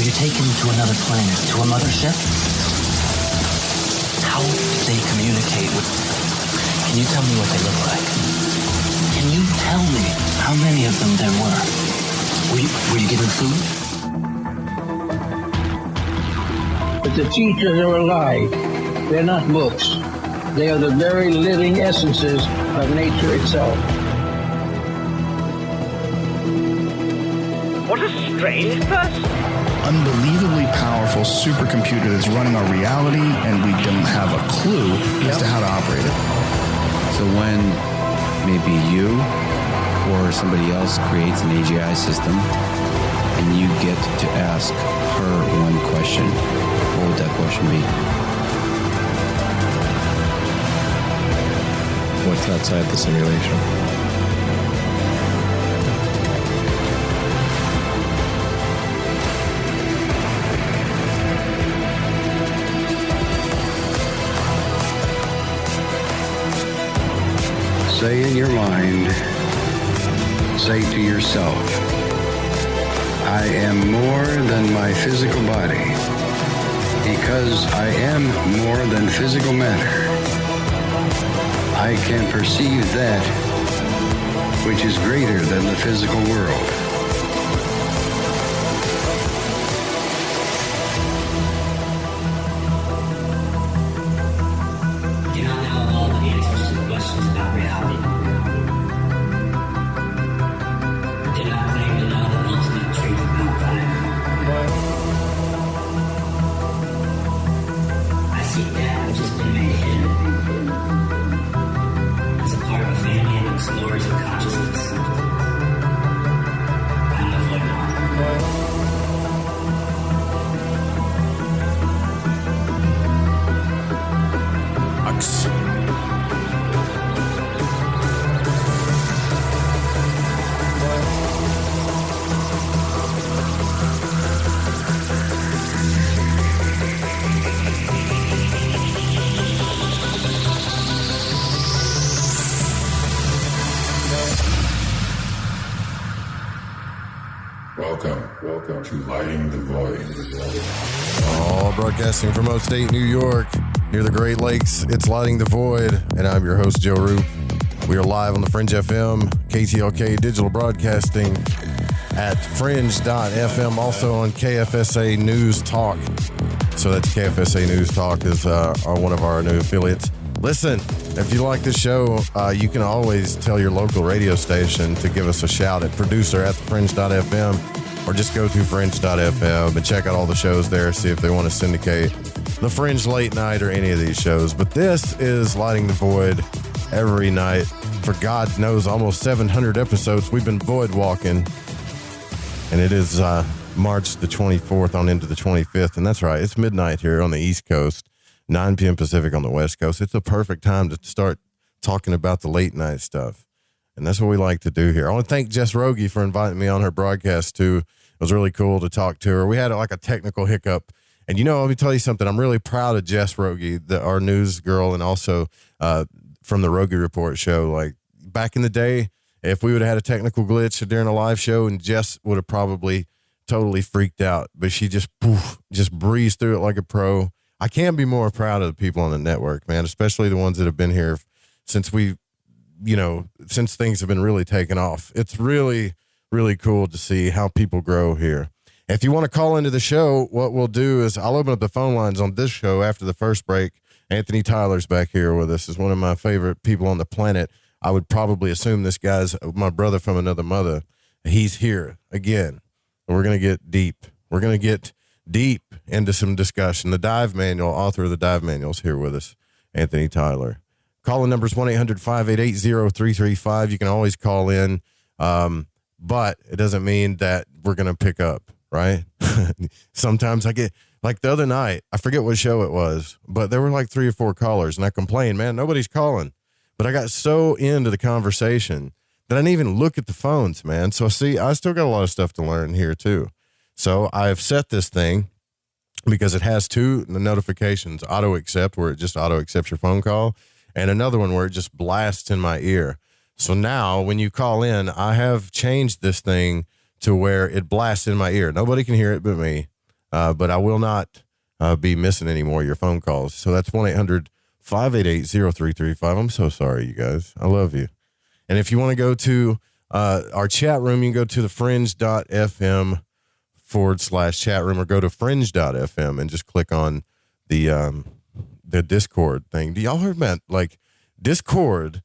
you taken to another planet, to a mothership? How did they communicate with... Can you tell me what they look like? Can you tell me how many of them there were? Were you given food? But the teachers are alive. They're not books. They are the very living essences of nature itself. What a strange person. Unbelievably powerful supercomputer that's running our reality, and we don't have a clue as to how to operate it. So when maybe you or somebody else creates an AGI system and you get to ask her one question, what would that question be? What's outside the simulation? Say in your mind, say to yourself, I am more than my physical body, because I am more than physical matter. I can perceive that which is greater than the physical world. Do not know all the answers to the questions about reality. Do not claim to know the ultimate truth about life. I seek that which has been made hidden as a part of a family of explorers of consciousness. I am the void one. Welcome to Lighting the Void. All broadcasting from upstate New York, near the Great Lakes, it's Lighting the Void, and I'm your host, Joe Roop. We are live on the Fringe FM, KTLK Digital Broadcasting at fringe.fm, also on KFSA News Talk. So that's KFSA News Talk is one of our new affiliates. Listen, if you like this show, you can always tell your local radio station to give us a shout at producer@thefringe.fm, or just go to fringe.fm and check out all the shows there, see if they want to syndicate the Fringe Late Night or any of these shows. But this is Lighting the Void every night. For God knows, almost 700 episodes, we've been void walking. And it is March the 24th on into the 25th. And that's right, it's midnight here on the East Coast, 9 p.m. Pacific on the West Coast. It's the perfect time to start talking about the late night stuff. And that's what we like to do here. I want to thank Jess Rogie for inviting me on her broadcast, too. It was really cool to talk to her. We had like a technical hiccup. And, let me tell you something. I'm really proud of Jess Rogie, our news girl, and also from the Rogie Report show. Like, back in the day, if we would have had a technical glitch during a live show, and Jess would have probably totally freaked out. But she just breezed through it like a pro. I can't be more proud of the people on the network, man, especially the ones that have been here since since things have been really taking off. It's really, really cool to see how people grow here. If you want to call into the show, what we'll do is I'll open up the phone lines on this show after the first break. Anthony Tyler's back here with us. Is one of my favorite people on the planet. I would probably assume this guy's my brother from another mother. He's here again. We're going to get deep. We're going to get deep into some discussion. The Dive Manual, author of the Dive Manual, is here with us, Anthony Tyler. Calling number is 1-800-588-0335. You can always call in, but it doesn't mean that we're going to pick up, right? Sometimes I get, like the other night, I forget what show it was, but there were like 3 or 4 callers, and I complained, man, nobody's calling. But I got so into the conversation that I didn't even look at the phones, man. So see, I still got a lot of stuff to learn here too. So I've set this thing because it has 2 notifications, auto accept, where it just auto accepts your phone call, and another one where it just blasts in my ear. So now when you call in, I have changed this thing to where it blasts in my ear. Nobody can hear it but me. but I will not be missing any more of your phone calls. So that's 1-800-588-0335. I'm so sorry, you guys. I love you. And if you want to go to our chat room, you can go to thefringe.fm/chat room, or go to fringe.fm and just click on the Discord thing. Do y'all heard about, like, Discord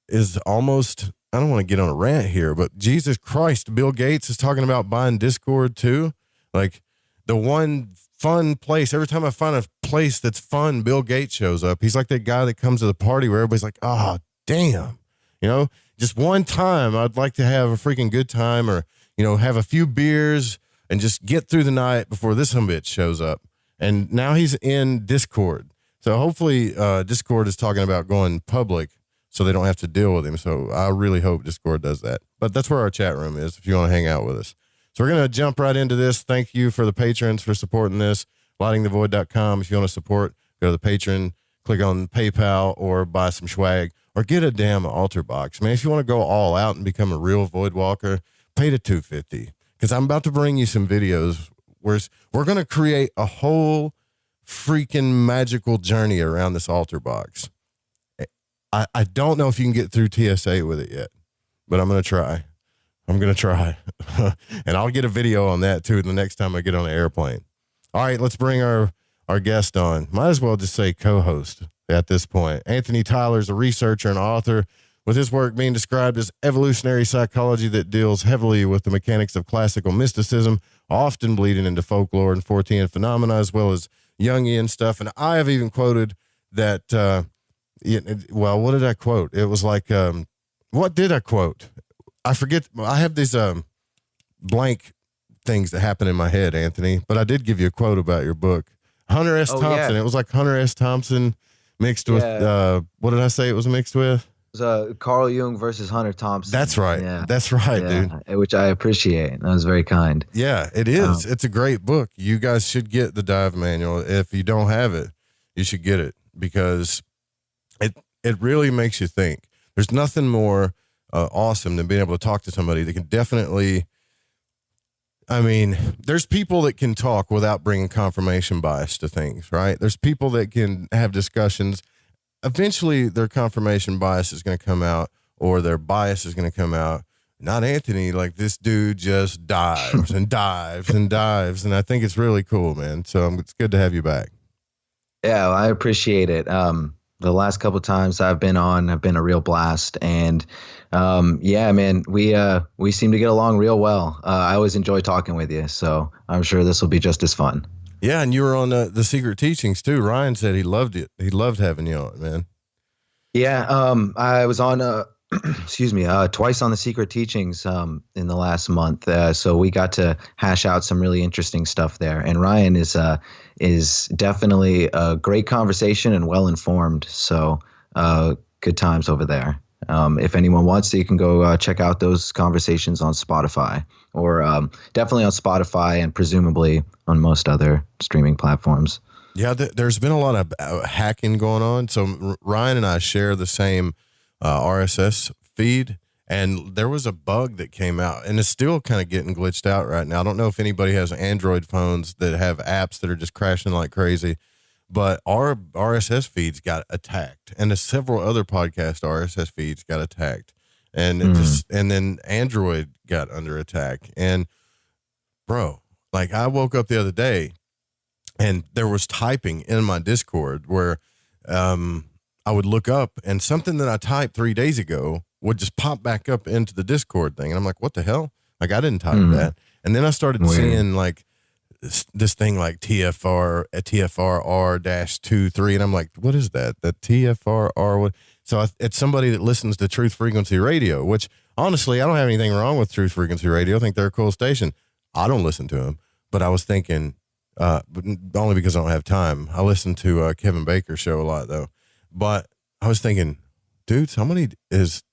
is almost, I don't want to get on a rant here, but Jesus Christ, Bill Gates is talking about buying Discord too. Like, the one fun place, every time I find a place that's fun, Bill Gates shows up. He's like that guy that comes to the party where everybody's like, oh, damn. You know, just one time I'd like to have a freaking good time, or, you know, have a few beers and just get through the night before this bitch shows up. And now he's in Discord. So hopefully Discord is talking about going public so they don't have to deal with him. So I really hope Discord does that. But that's where our chat room is if you want to hang out with us. So we're going to jump right into this. Thank you for the patrons for supporting this. lightingthevoid.com. If you want to support, go to the patron, click on PayPal, or buy some swag, or get a damn altar box. Man, if you want to go all out and become a real void walker, pay the $250, because I'm about to bring you some videos where we're going to create a whole freaking magical journey around this altar box. I don't know if you can get through TSA with it yet, but I'm going to try. I'm going to try. And I'll get a video on that too the next time I get on an airplane. All right, let's bring our guest on. Might as well just say co-host at this point. Anthony Tyler is a researcher and author, with his work being described as evolutionary psychology that deals heavily with the mechanics of classical mysticism, often bleeding into folklore and Fortean phenomena, as well as Jungian stuff. And I have even quoted that, well, what did I quote? It was like, what did I quote? I forget. I have these blank things that happen in my head, Anthony, but I did give you a quote about your book. Hunter S. Thompson. Yeah. It was like Hunter S. Thompson mixed with, what did I say it was mixed with? It was Carl Jung versus Hunter Thompson. That's right. Yeah. That's right, dude. Which I appreciate. That was very kind. Yeah, it is. It's a great book. You guys should get the dive manual. If you don't have it, you should get it, because it really makes you think. There's nothing more awesome than being able to talk to somebody that can definitely, I mean, there's people that can talk without bringing confirmation bias to things, right? There's people that can have discussions. Eventually their confirmation bias is going to come out, or their bias is going to come out. Not Anthony. Like, this dude just dives and dives and dives. And I think it's really cool, man. So it's good to have you back. Yeah, well, I appreciate it. The last couple of times I've been on have been a real blast. And yeah, man, we seem to get along real well. I always enjoy talking with you. So I'm sure this will be just as fun. Yeah, and you were on the Secret Teachings too. Ryan said he loved it. He loved having you on, man. Yeah, I was on, excuse me, twice on the Secret Teachings in the last month. So we got to hash out some really interesting stuff there. And Ryan is definitely a great conversation and well informed. So good times over there. If anyone wants to, you can go check out those conversations on Spotify, or definitely on Spotify, and presumably on most other streaming platforms. Yeah, there's been a lot of hacking going on. So Ryan and I share the same RSS feed, and there was a bug that came out, and it's still kind of getting glitched out right now. I don't know if anybody has Android phones that have apps that are just crashing like crazy, but our RSS feeds got attacked, and several other podcast RSS feeds got attacked, and and then Android got under attack. And bro, like, I woke up the other day, and there was typing in my Discord where I would look up, and something that I typed 3 days ago would just pop back up into the Discord thing, and I'm like, what the hell? Like, I didn't type that. And then I started seeing like this thing like TFR-23, and I'm like, what is that? The TFRR? What? So it's somebody that listens to Truth Frequency Radio, which honestly, I don't have anything wrong with Truth Frequency Radio. I think they're a cool station. I don't listen to them, but I was thinking, but only because I don't have time. I listen to Kevin Baker's show a lot though. But I was thinking, dude, somebody is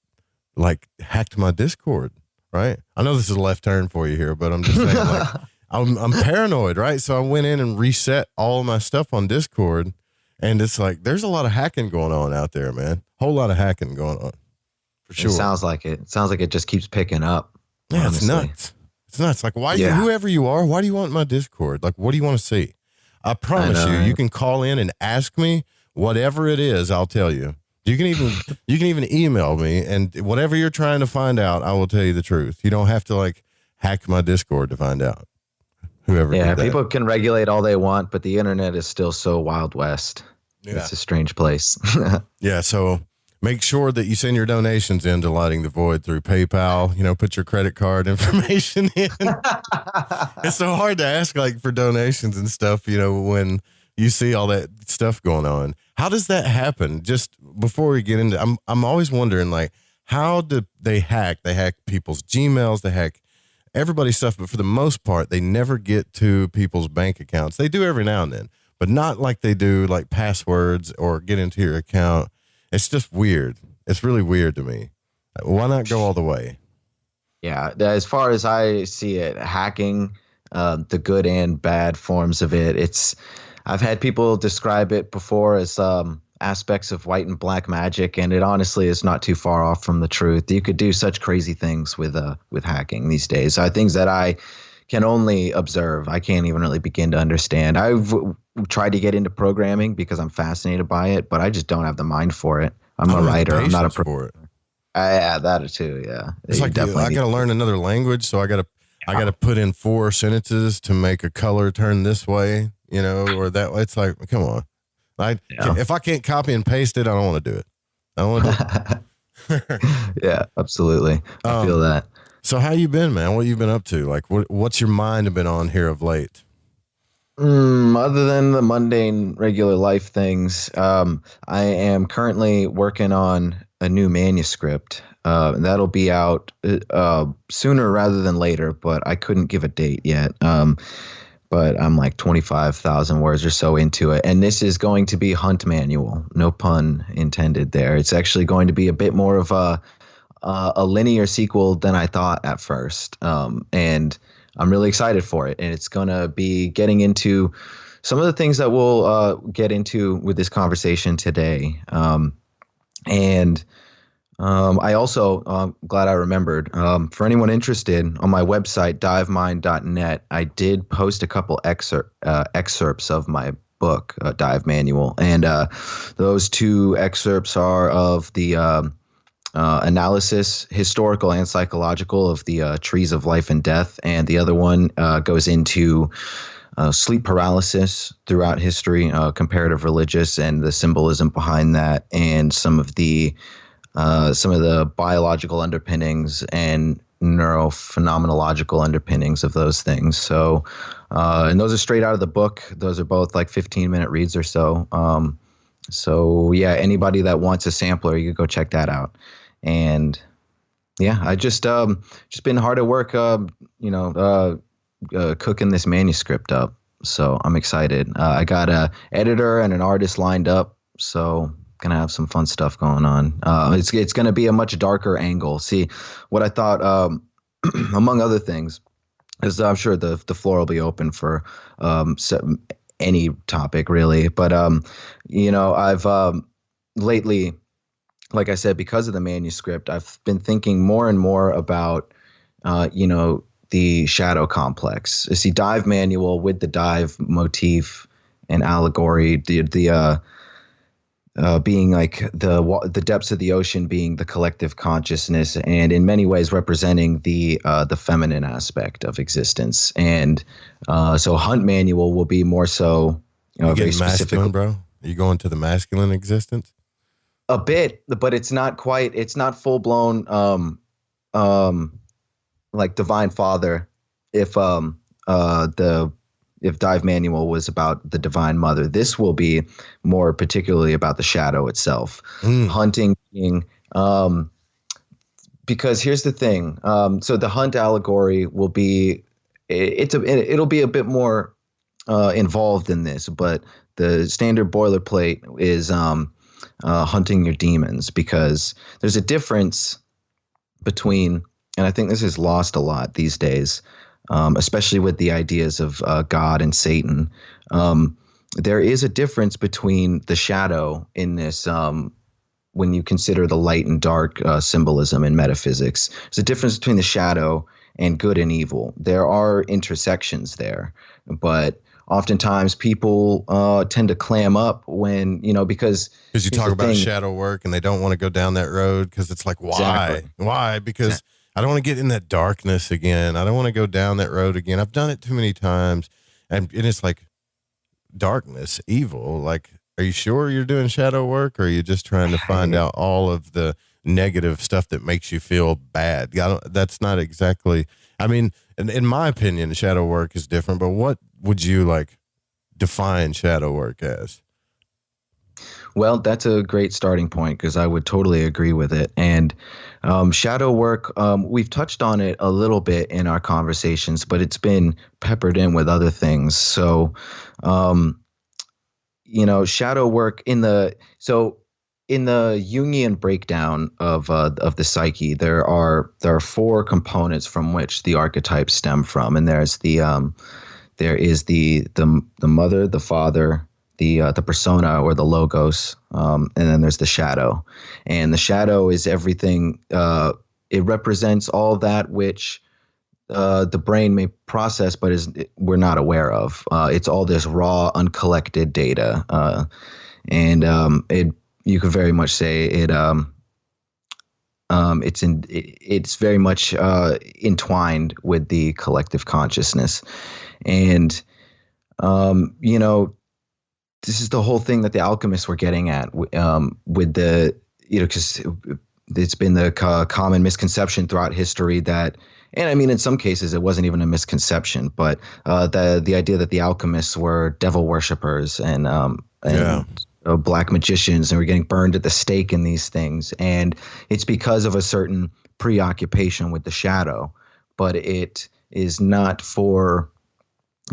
like hacked my Discord, right? I know this is a left turn for you here, but I'm just saying, like, I'm paranoid, right? So I went in and reset all of my stuff on Discord, and it's like, there's a lot of hacking going on out there, man. Whole lot of hacking going on, for sure. It sounds like it. It sounds like it just keeps picking up. Yeah, honestly. it's nuts. It's nuts. Like, why whoever you are, why do you want my Discord? Like, what do you want to see? I promise you can call in and ask me whatever it is. I'll tell you. You can even email me, and whatever you're trying to find out, I will tell you the truth. You don't have to like hack my Discord to find out. Whoever. Yeah, did that. people can regulate all they want, but the internet is still so Wild West. Yeah. It's a strange place. Yeah, so make sure that you send your donations in to Lighting the Void through PayPal. You know, put your credit card information in. It's so hard to ask like for donations and stuff, you know, when you see all that stuff going on. How does that happen? Just before we get into, I'm always wondering, like, how do they hack? They hack people's Gmails, they hack everybody's stuff, but for the most part, they never get to people's bank accounts. They do every now and then, but not like they do like passwords or get into your account. It's just weird. It's really weird to me. Why not go all the way? Yeah, as far as I see it, hacking, the good and bad forms of it, I've had people describe it before as aspects of white and black magic, and it honestly is not too far off from the truth. You could do such crazy things with hacking these days. Things that I can only observe. I can't even really begin to understand. I've tried to get into programming because I'm fascinated by it, but I just don't have the mind for it. I'm a writer. I'm not a programmer. Yeah, that too. Yeah, it's like I got to learn another language, so I got to put in 4 sentences to make a color turn this way, you know, or that way. It's like, come on. If I can't copy and paste it, I don't want to do it. I don't want to do it. Yeah, absolutely. I feel that. So how you been, man? What you been up to? Like, what's your mind been on here of late? Other than the mundane, regular life things, I am currently working on a new manuscript. That'll be out sooner rather than later, but I couldn't give a date yet. But I'm like 25,000 words or so into it. And this is going to be Hunt Manual. No pun intended there. It's actually going to be a bit more of a linear sequel than I thought at first. And I'm really excited for it. And it's going to be getting into some of the things that we'll get into with this conversation today. I also, glad I remembered, for anyone interested, on my website, divemind.net, I did post a couple excerpts of my book, Dive Manual. And those 2 excerpts are of the analysis, historical and psychological, of the trees of life and death. And the other one goes into sleep paralysis throughout history, comparative religious, and the symbolism behind that, and some of the biological underpinnings and neurophenomenological underpinnings of those things. So, and those are straight out of the book. Those are both like 15-minute reads or so. So yeah, anybody that wants a sampler, you can go check that out. And yeah, I just been hard at work, cooking this manuscript up. So I'm excited. I got a editor and an artist lined up. So gonna have some fun stuff going on. It's gonna be a much darker angle. See, what I thought, among other things, is I'm sure the floor will be open for any topic really. But I've lately, like I said, because of the manuscript, I've been thinking more and more about the shadow complex. You see, Dive Manual with the dive motif and allegory, the being like the depths of the ocean being the collective consciousness, and in many ways representing the feminine aspect of existence. And so Hunt Manual will be more so, very specific. Masculine, bro? Are you going to the masculine existence? A bit, but it's not full blown like Divine Father. If Dive Manual was about the Divine Mother, this will be more particularly about the shadow itself. Hunting being, because here's the thing. So the hunt allegory will be, it'll be a bit more involved in this, but the standard boilerplate is hunting your demons, because there's a difference between, and I think this is lost a lot these days, especially with the ideas of God and Satan. There is a difference between the shadow in this, when you consider the light and dark symbolism in metaphysics. There's a difference between the shadow and good and evil. There are intersections there, but oftentimes people tend to clam up when, because you talk about shadow work and they don't want to go down that road because it's like, why? Exactly. Why? Because I don't want to get in that darkness again. I don't want to go down that road again. I've done it too many times. And it's like darkness, evil. Like, are you sure you're doing shadow work, or are you just trying to find out all of the negative stuff that makes you feel bad? That's not exactly, I mean, in my opinion, shadow work is different, but what would you like define shadow work as? Well, that's a great starting point because I would totally agree with it. And shadow work, we've touched on it a little bit in our conversations, but it's been peppered in with other things. So, shadow work in the Jungian breakdown of the psyche, there are 4 components from which the archetypes stem from, and there is the mother, the father, the persona or the logos, and then there's the shadow. And the shadow is everything. It represents all that which the brain may process, but we're not aware of. It's all this raw, uncollected data, and you could very much say it. It's very much entwined with the collective consciousness, and this is the whole thing that the alchemists were getting at with the, because it's been the common misconception throughout history that, and I mean, in some cases, it wasn't even a misconception, but the idea that the alchemists were devil worshippers and black magicians, and were getting burned at the stake in these things. And it's because of a certain preoccupation with the shadow, but it is not for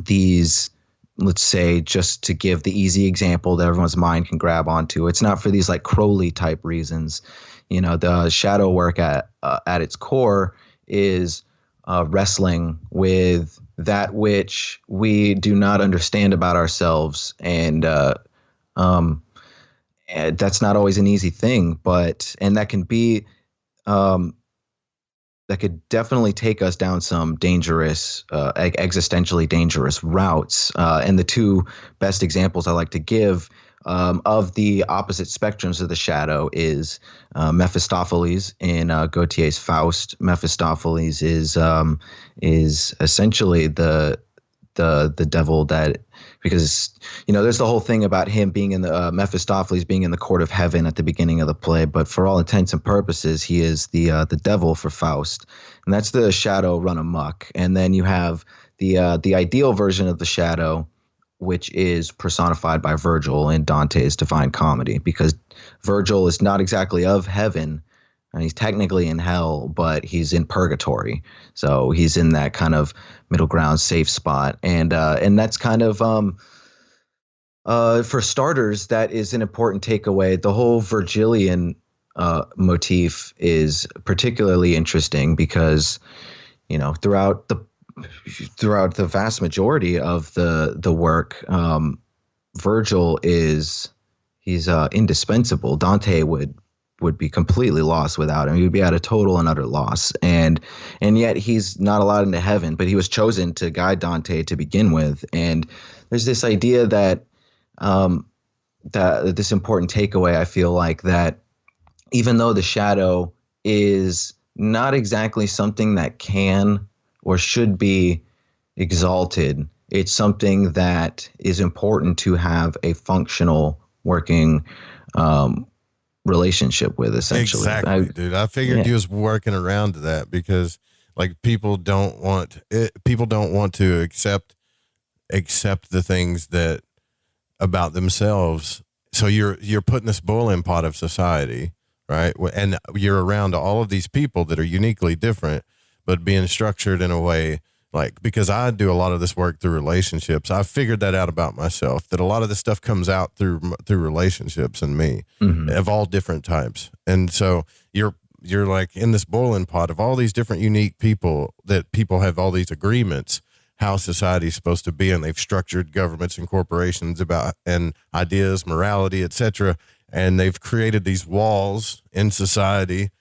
these, let's say, just to give the easy example that everyone's mind can grab onto. It's not for these like Crowley type reasons. The shadow work at its core is wrestling with that which we do not understand about ourselves, and that's not always an easy thing, and that can be that could definitely take us down some dangerous, existentially dangerous routes. And the 2 best examples I like to give of the opposite spectrums of the shadow is Mephistopheles in Gautier's Faust. Mephistopheles is essentially the devil that, because there's the whole thing about him being in the Mephistopheles being in the court of heaven at the beginning of the play, but for all intents and purposes, he is the devil for Faust, and that's the shadow run amok. And then you have the ideal version of the shadow, which is personified by Virgil in Dante's Divine Comedy, because Virgil is not exactly of heaven. And he's technically in hell, but he's in purgatory. So he's in that kind of middle ground, safe spot. And that's kind of, for starters, that is an important takeaway. The whole Virgilian motif is particularly interesting because, throughout the vast majority of the work, Virgil he's indispensable. Dante would be completely lost without him. He would be at a total and utter loss. And yet he's not allowed into heaven, but he was chosen to guide Dante to begin with. And there's this idea that this important takeaway, I feel like, that even though the shadow is not exactly something that can or should be exalted, it's something that is important to have a functional working relationship with, essentially. Exactly, dude. I figured you was working around to that because, like, people don't want to accept the things that about themselves. So you're putting this boiling pot of society, right? And you're around all of these people that are uniquely different, but being structured in a way, like, because I do a lot of this work through relationships. I figured that out about myself, that a lot of this stuff comes out through relationships and me, of all different types. And so you're like in this boiling pot of all these different unique people, that people have all these agreements how society's supposed to be, and they've structured governments and corporations about and ideas, morality, etc. And they've created these walls in society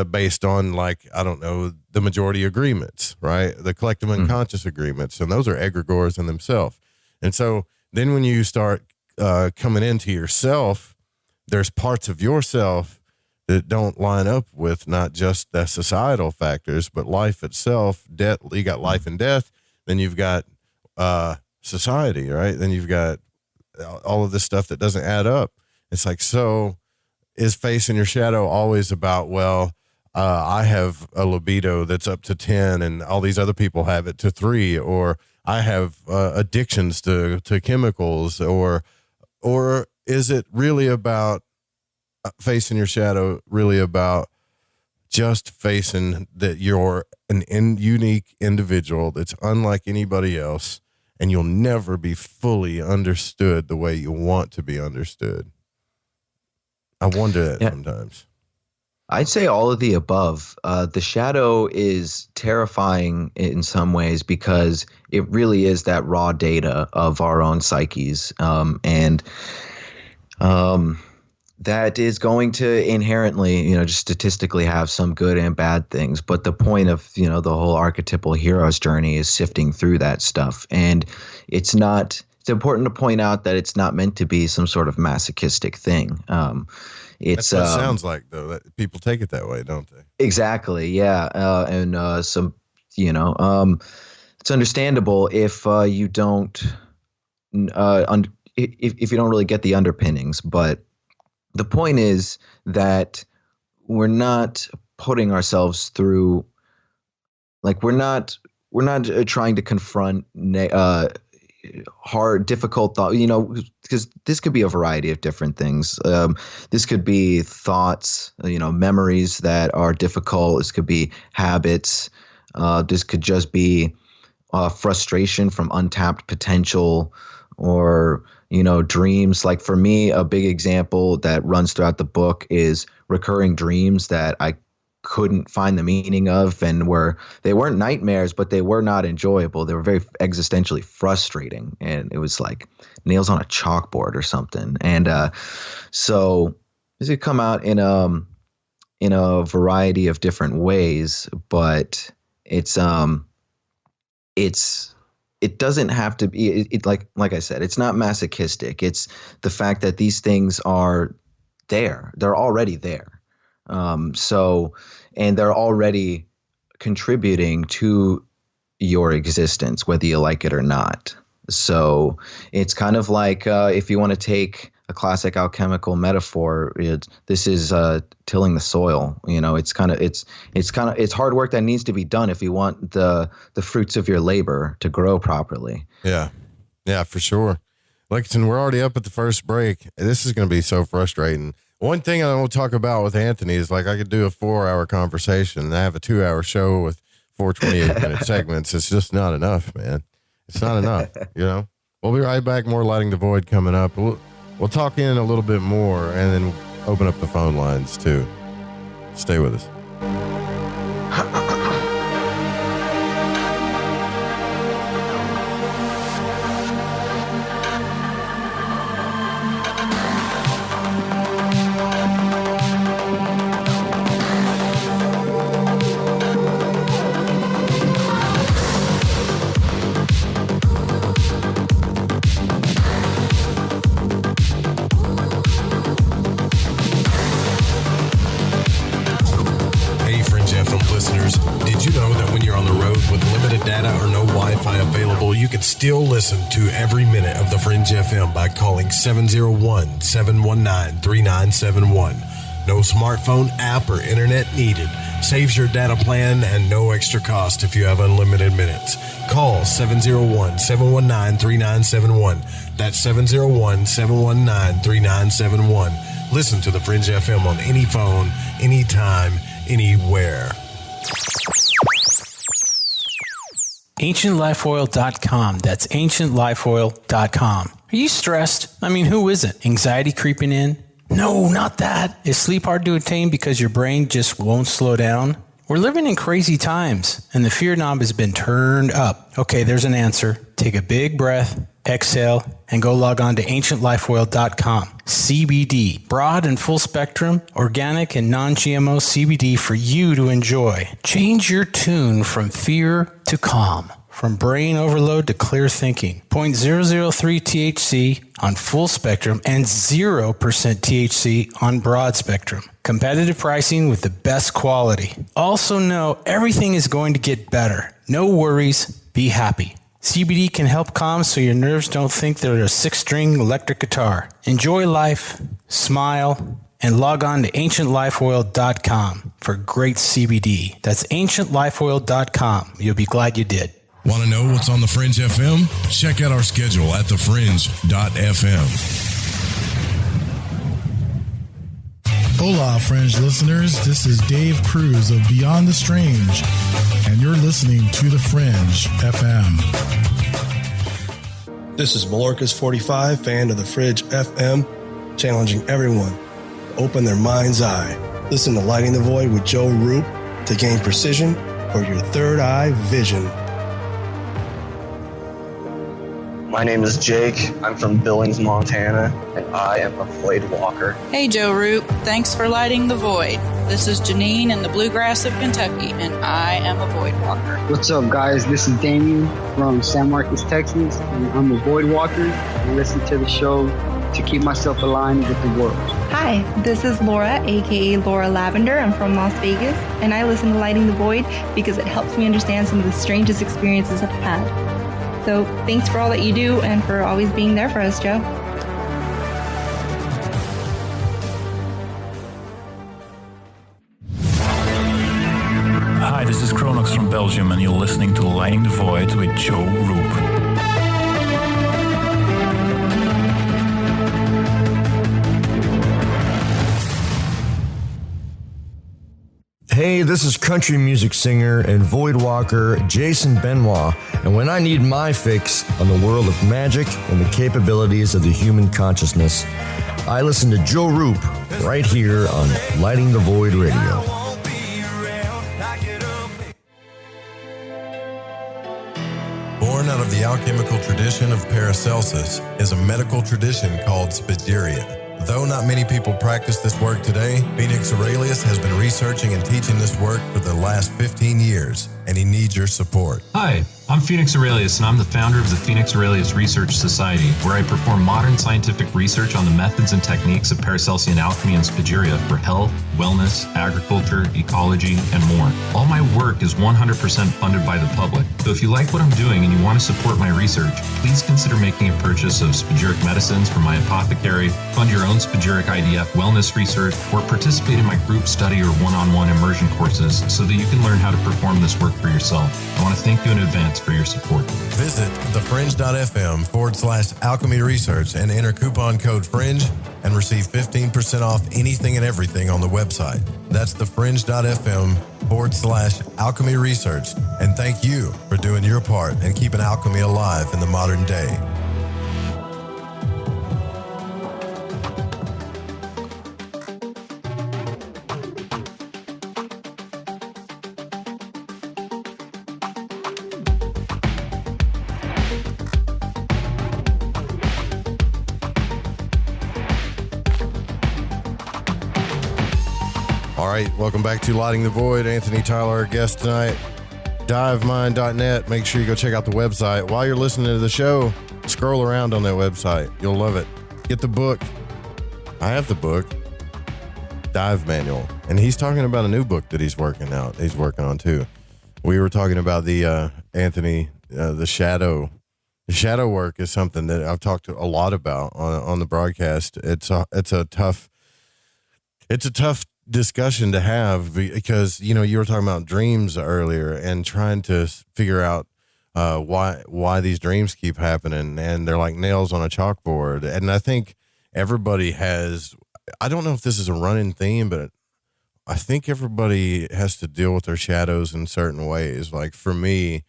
based on, like, I don't know, the majority agreements, right? The collective unconscious agreements. And those are egregores in themselves. And so then when you start coming into yourself, there's parts of yourself that don't line up with not just the societal factors, but life itself. Death, you got life and death. Then you've got society, right? Then you've got all of this stuff that doesn't add up. It's like, so is facing your shadow always about, well, I have a libido that's up to 10 and all these other people have it to 3, or I have addictions to chemicals, or is it really about facing your shadow, really about just facing that you're an unique individual that's unlike anybody else, and you'll never be fully understood the way you want to be understood? I wonder that sometimes. I'd say all of the above. The shadow is terrifying in some ways because it really is that raw data of our own psyches. That is going to inherently, just statistically have some good and bad things. But the point of, the whole archetypal hero's journey is sifting through that stuff. And it's important to point out that it's not meant to be some sort of masochistic thing. That's what it sounds like, though, that people take it that way, don't they? Exactly. Yeah. It's understandable if you don't, if you don't really get the underpinnings, but the point is that we're not putting ourselves through, like, we're not trying to confront hard, difficult thought, because this could be a variety of different things. This could be thoughts, memories that are difficult. This could be habits. This could just be frustration from untapped potential, or dreams. Like, for me, a big example that runs throughout the book is recurring dreams that I couldn't find the meaning of, and they weren't nightmares, but they were not enjoyable. They were very existentially frustrating, and it was like nails on a chalkboard or something. And so this could come out in a variety of different ways, but it doesn't have to be, like I said, it's not masochistic. It's the fact that these things are there. They're already there. And they're already contributing to your existence, whether you like it or not. So it's kind of like, if you want to take a classic alchemical metaphor, this is tilling the soil. It's hard work that needs to be done if you want the fruits of your labor to grow properly. Yeah, for sure. Lexington, we're already up at the first break. This is going to be so frustrating. One thing I want to talk about with Anthony is, like, I could do a 4-hour conversation and I have a 2-hour show with 4 28-minute segments. It's just not enough, man. It's not enough. We'll be right back. More Lighting the Void coming up. We'll talk in a little bit more and then open up the phone lines too. Stay with us. Still listen to every minute of the Fringe FM by calling 701-719-3971. No smartphone app or internet needed. Saves your data plan and no extra cost if you have unlimited minutes. Call 701-719-3971. That's 701-719-3971. Listen to the Fringe FM on any phone, anytime, anywhere. AncientLifeOil.com. That's AncientLifeOil.com. Are you stressed? I mean, who isn't? Anxiety creeping in? No, not that. Is sleep hard to attain because your brain just won't slow down? We're living in crazy times, and the fear knob has been turned up. Okay, there's an answer. Take a big breath. exhale, and go log on to ancientlifeoil.com. CBD, broad and full spectrum, organic and non-GMO CBD for you to enjoy. Change your tune from fear to calm. From brain overload to clear thinking. 0.003 THC on full spectrum and 0% THC on broad spectrum. Competitive pricing with the best quality. Also know everything is going to get better. No worries. Be happy. CBD can help calm so your nerves don't think they're a 6-string electric guitar. Enjoy life, smile, and log on to ancientlifeoil.com for great CBD. That's ancientlifeoil.com. You'll be glad you did. Want to know what's on The Fringe FM? Check out our schedule at thefringe.fm. Hola, Fringe listeners. This is Dave Cruz of Beyond the Strange, and you're listening to The Fringe FM. This is Malorcas45, fan of The Fringe FM, challenging everyone to open their mind's eye. Listen to Lighting the Void with Joe Roop to gain precision for your third eye vision. My name is Jake. I'm from Billings, Montana, and I am a void walker. Hey, Joe Roop. Thanks for lighting the void. This is Janine in the bluegrass of Kentucky, and I am a void walker. What's up, guys? This is Damien from San Marcos, Texas, and I'm a void walker. I listen to the show to keep myself aligned with the world. Hi, this is Laura, aka Laura Lavender. I'm from Las Vegas, and I listen to Lighting the Void because it helps me understand some of the strangest experiences I've had. So thanks for all that you do and for always being there for us, Joe. Hi, this is Kronox from Belgium, and you're listening to Lighting the Void with Joe Roop. Hey, this is country music singer and void walker Jason Benoit, and when I need my fix on the world of magic and the capabilities of the human consciousness, I listen to Joe Roop right here on Lighting the Void Radio. Born out of the alchemical tradition of Paracelsus is a medical tradition called Spagyria. Though not many people practice this work today, Phoenix Aurelius has been researching and teaching this work for the last 15 years, and he needs your support. Hi, I'm Phoenix Aurelius, and I'm the founder of the Phoenix Aurelius Research Society, where I perform modern scientific research on the methods and techniques of Paracelsian alchemy and Spagyria for health, wellness, agriculture, ecology, and more. All my work is 100% funded by the public, so if you like what I'm doing and you want to support my research, please consider making a purchase of spagyric medicines from my apothecary, fund your own spagyric IDF wellness research, or participate in my group study or one-on-one immersion courses so that you can learn how to perform this work for yourself. I want to thank you in advance for your support. Visit thefringe.fm/alchemy research and enter coupon code FRINGE and receive 15% off anything and everything on the website. That's thefringe.fm/alchemy research. And thank you for doing your part and keeping alchemy alive in the modern day. All right, welcome back to Lighting the Void. Anthony Tyler, our guest tonight. Divemind.net. Make sure you go check out the website. While you're listening to the show, scroll around on that website. You'll love it. Get the book. I have the book, Dive Manual. And he's talking about a new book that he's working on too. We were talking about the Anthony, the shadow. The shadow work is something that I've talked a lot about on the broadcast. It's a tough discussion to have because, you know, you were talking about dreams earlier and trying to figure out why these dreams keep happening, and they're like nails on a chalkboard. And I think everybody has, I don't know if this is a running theme, but I think everybody has to deal with their shadows in certain ways. Like for me,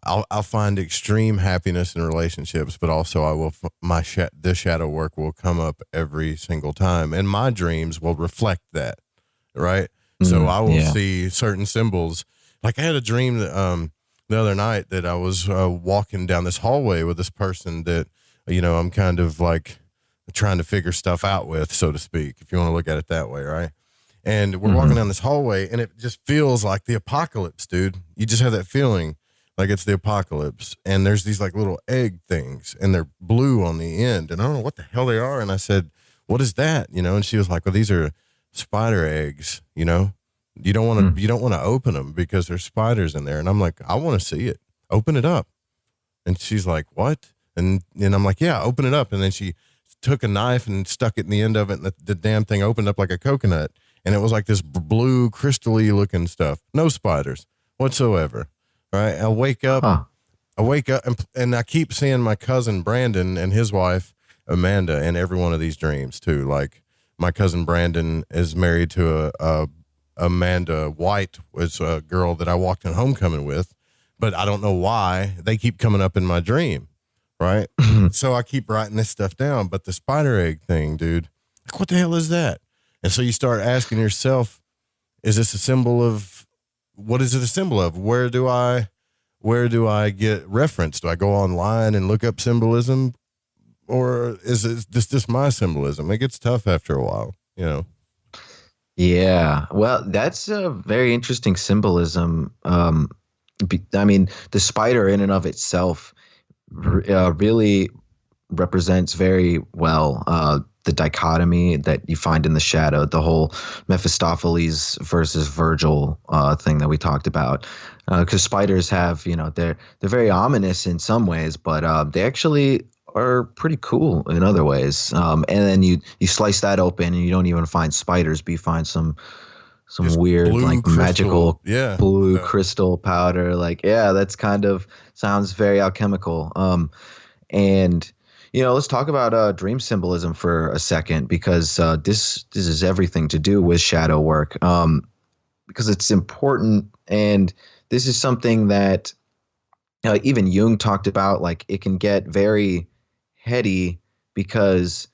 I'll find extreme happiness in relationships, but also the shadow work will come up every single time, and my dreams will reflect that, right? So I will see certain symbols. Like I had a dream that the other night that I was walking down this hallway with this person that, I'm kind of like trying to figure stuff out with, so to speak, if you want to look at it that way, right? And we're walking down this hallway, and it just feels like the apocalypse, dude. You just have that feeling like it's the apocalypse. And there's these like little egg things, and they're blue on the end, and I don't know what the hell they are. And I said, "What is that?" And she was like, "Well, these are spider eggs. You don't want to open them because there's spiders in there." And I'm like, "I want to see it. Open it up." And she's like, "What?" And I'm like, "Yeah, open it up." And then she took a knife and stuck it in the end of it, and the damn thing opened up like a coconut. And it was like this blue, crystal-y looking stuff. No spiders whatsoever. Right? I wake up and I keep seeing my cousin Brandon and his wife Amanda in every one of these dreams too. Like my cousin Brandon is married to a Amanda White, was a girl that I walked in homecoming with, but I don't know why they keep coming up in my dream. Right? So I keep writing this stuff down, but the spider egg thing, dude, like what the hell is that? And so you start asking yourself, is this a symbol of, what is it a symbol of? Where do I get reference? Do I go online and look up symbolism, or is this just my symbolism? It gets tough after a while, Yeah, well, that's a very interesting symbolism. I mean, the spider in and of itself really represents very well the dichotomy that you find in the shadow, the whole Mephistopheles versus Virgil thing that we talked about. Because spiders have, they're very ominous in some ways, but they actually are pretty cool in other ways. And then you slice that open and you don't even find spiders, but you find some just weird like crystal, magical blue crystal powder. Like, that's kind of sounds very alchemical. And let's talk about dream symbolism for a second, because this is everything to do with shadow work, because it's important. And this is something that even Jung talked about. Like, it can get very heady because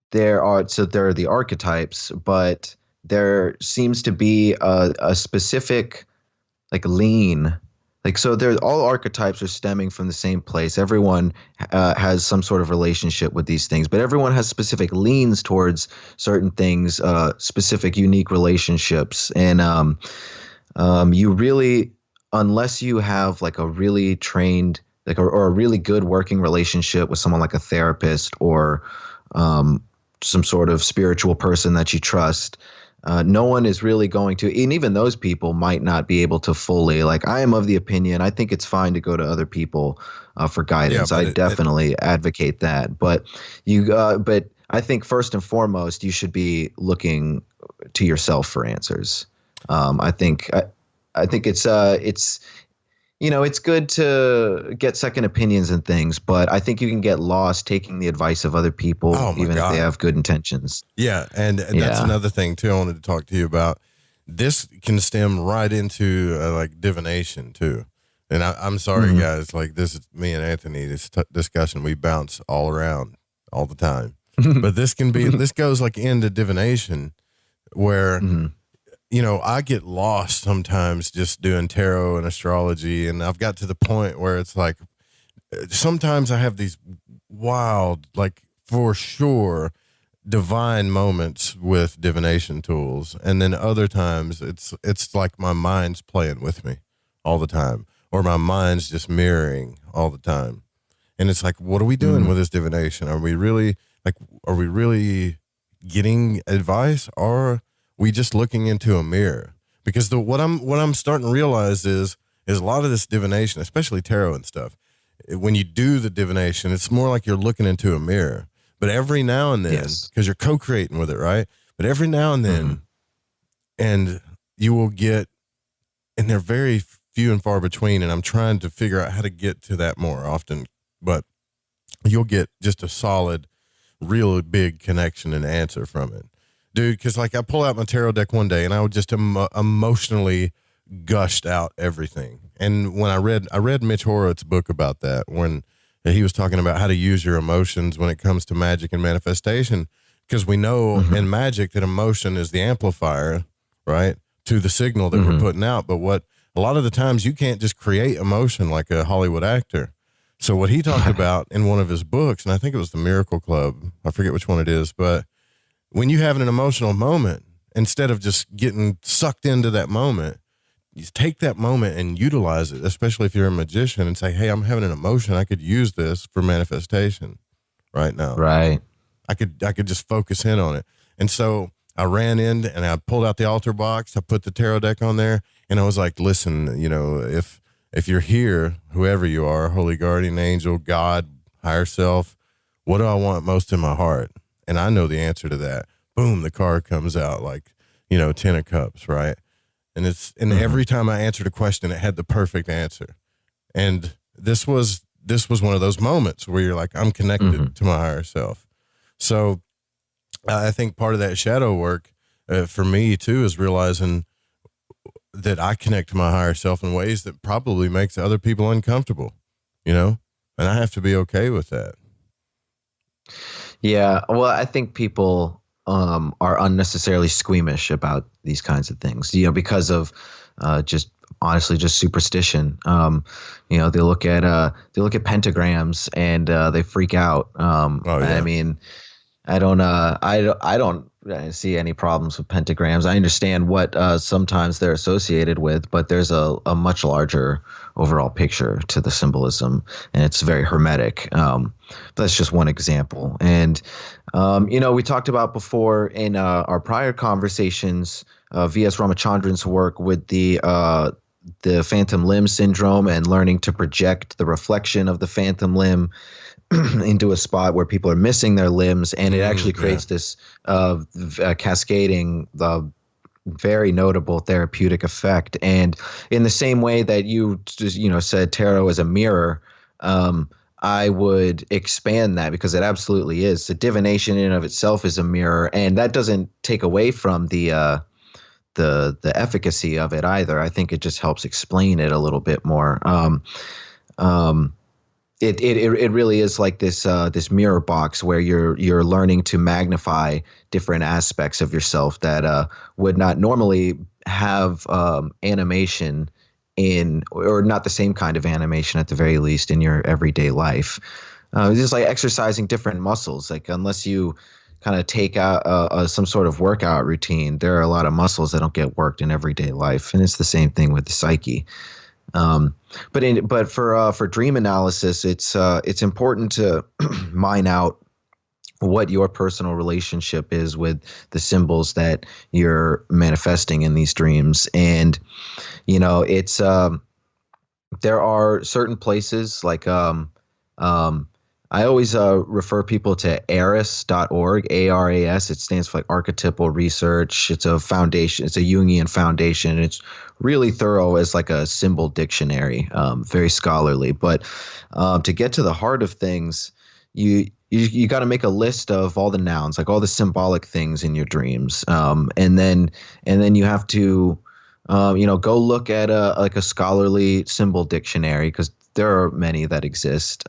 there are the archetypes, but there seems to be a specific like lean. Like, so all archetypes are stemming from the same place. Everyone has some sort of relationship with these things, but everyone has specific leans towards certain things, specific unique relationships. And you really, unless you have like a really trained, like or a really good working relationship with someone like a therapist or some sort of spiritual person that you trust, no one is really going to, and even those people might not be able to fully, like, I am of the opinion, I think it's fine to go to other people for guidance. Yeah, I definitely advocate that. But but I think first and foremost, you should be looking to yourself for answers. I think it's it's good to get second opinions and things, but I think you can get lost taking the advice of other people, even if they have good intentions. Yeah. And that's another thing too I wanted to talk to you about. This can stem right into like divination too. And I'm sorry, guys, like this is me and Anthony, this discussion, we bounce all around all the time, but this goes like into divination where, I get lost sometimes just doing tarot and astrology. And I've got to the point where it's like, sometimes I have these wild, like for sure, divine moments with divination tools. And then other times it's like my mind's playing with me all the time, or my mind's just mirroring all the time. And it's like, what are we doing with this divination? Are we really getting advice, or we just looking into a mirror? Because what I'm starting to realize is a lot of this divination, especially tarot and stuff, when you do the divination, it's more like you're looking into a mirror. But every now and then, because you're co-creating with it, right? But every now and then, and you will get, and they're very few and far between, and I'm trying to figure out how to get to that more often, but you'll get just a solid, really big connection and answer from it. Dude, because like I pull out my tarot deck one day and I would just emotionally gushed out everything. And when I read Mitch Horowitz's book about that, when he was talking about how to use your emotions when it comes to magic and manifestation, because we know in magic that emotion is the amplifier, right, to the signal that we're putting out. But what a lot of the times you can't just create emotion like a Hollywood actor. So what he talked about in one of his books, and I think it was The Miracle Club, I forget which one it is, but when you have an emotional moment, instead of just getting sucked into that moment, you take that moment and utilize it, especially if you're a magician, and say, hey, I'm having an emotion. I could use this for manifestation right now. Right. I could just focus in on it. And so I ran in and I pulled out the altar box. I put the tarot deck on there, and I was like, listen, you know, if you're here, whoever you are, holy guardian angel, God, higher self, what do I want most in my heart? And I know the answer to that. Boom, the card comes out, like, you know, 10 of cups, right? And every time I answered a question, it had the perfect answer. And this was one of those moments where you're like, I'm connected to my higher self. So I think part of that shadow work for me too is realizing that I connect to my higher self in ways that probably makes other people uncomfortable, you know, and I have to be okay with that. Yeah. Well, I think people are unnecessarily squeamish about these kinds of things, you know, because of just honestly just superstition. You know, they look at pentagrams and they freak out. I mean, I don't see any problems with pentagrams. I understand what sometimes they're associated with, but there's a much larger overall picture to the symbolism, and it's very hermetic. That's just one example. And, you know, we talked about before in our prior conversations, V.S. Ramachandran's work with the phantom limb syndrome and learning to project the reflection of the phantom limb into a spot where people are missing their limbs, and it actually creates this cascading, very notable therapeutic effect. And in the same way that you said tarot is a mirror, I would expand that, because it absolutely is. The divination in and of itself is a mirror, and that doesn't take away from the efficacy of it either. I think it just helps explain it a little bit more. It really is like this mirror box where you're learning to magnify different aspects of yourself that would not normally have animation or not the same kind of animation at the very least in your everyday life. It's just like exercising different muscles. Like unless you kind of take out some sort of workout routine, there are a lot of muscles that don't get worked in everyday life, and it's the same thing with the psyche. But for dream analysis, it's important to mine out what your personal relationship is with the symbols that you're manifesting in these dreams. And, you know, it's, there are certain places like, I always refer people to ARAS.org, ARAS. It stands for like Archetypal Research. It's a foundation. It's a Jungian foundation. It's really thorough as like a symbol dictionary, very scholarly. But to get to the heart of things, you got to make a list of all the nouns, like all the symbolic things in your dreams, and then you have to go look at a scholarly symbol dictionary, because there are many that exist,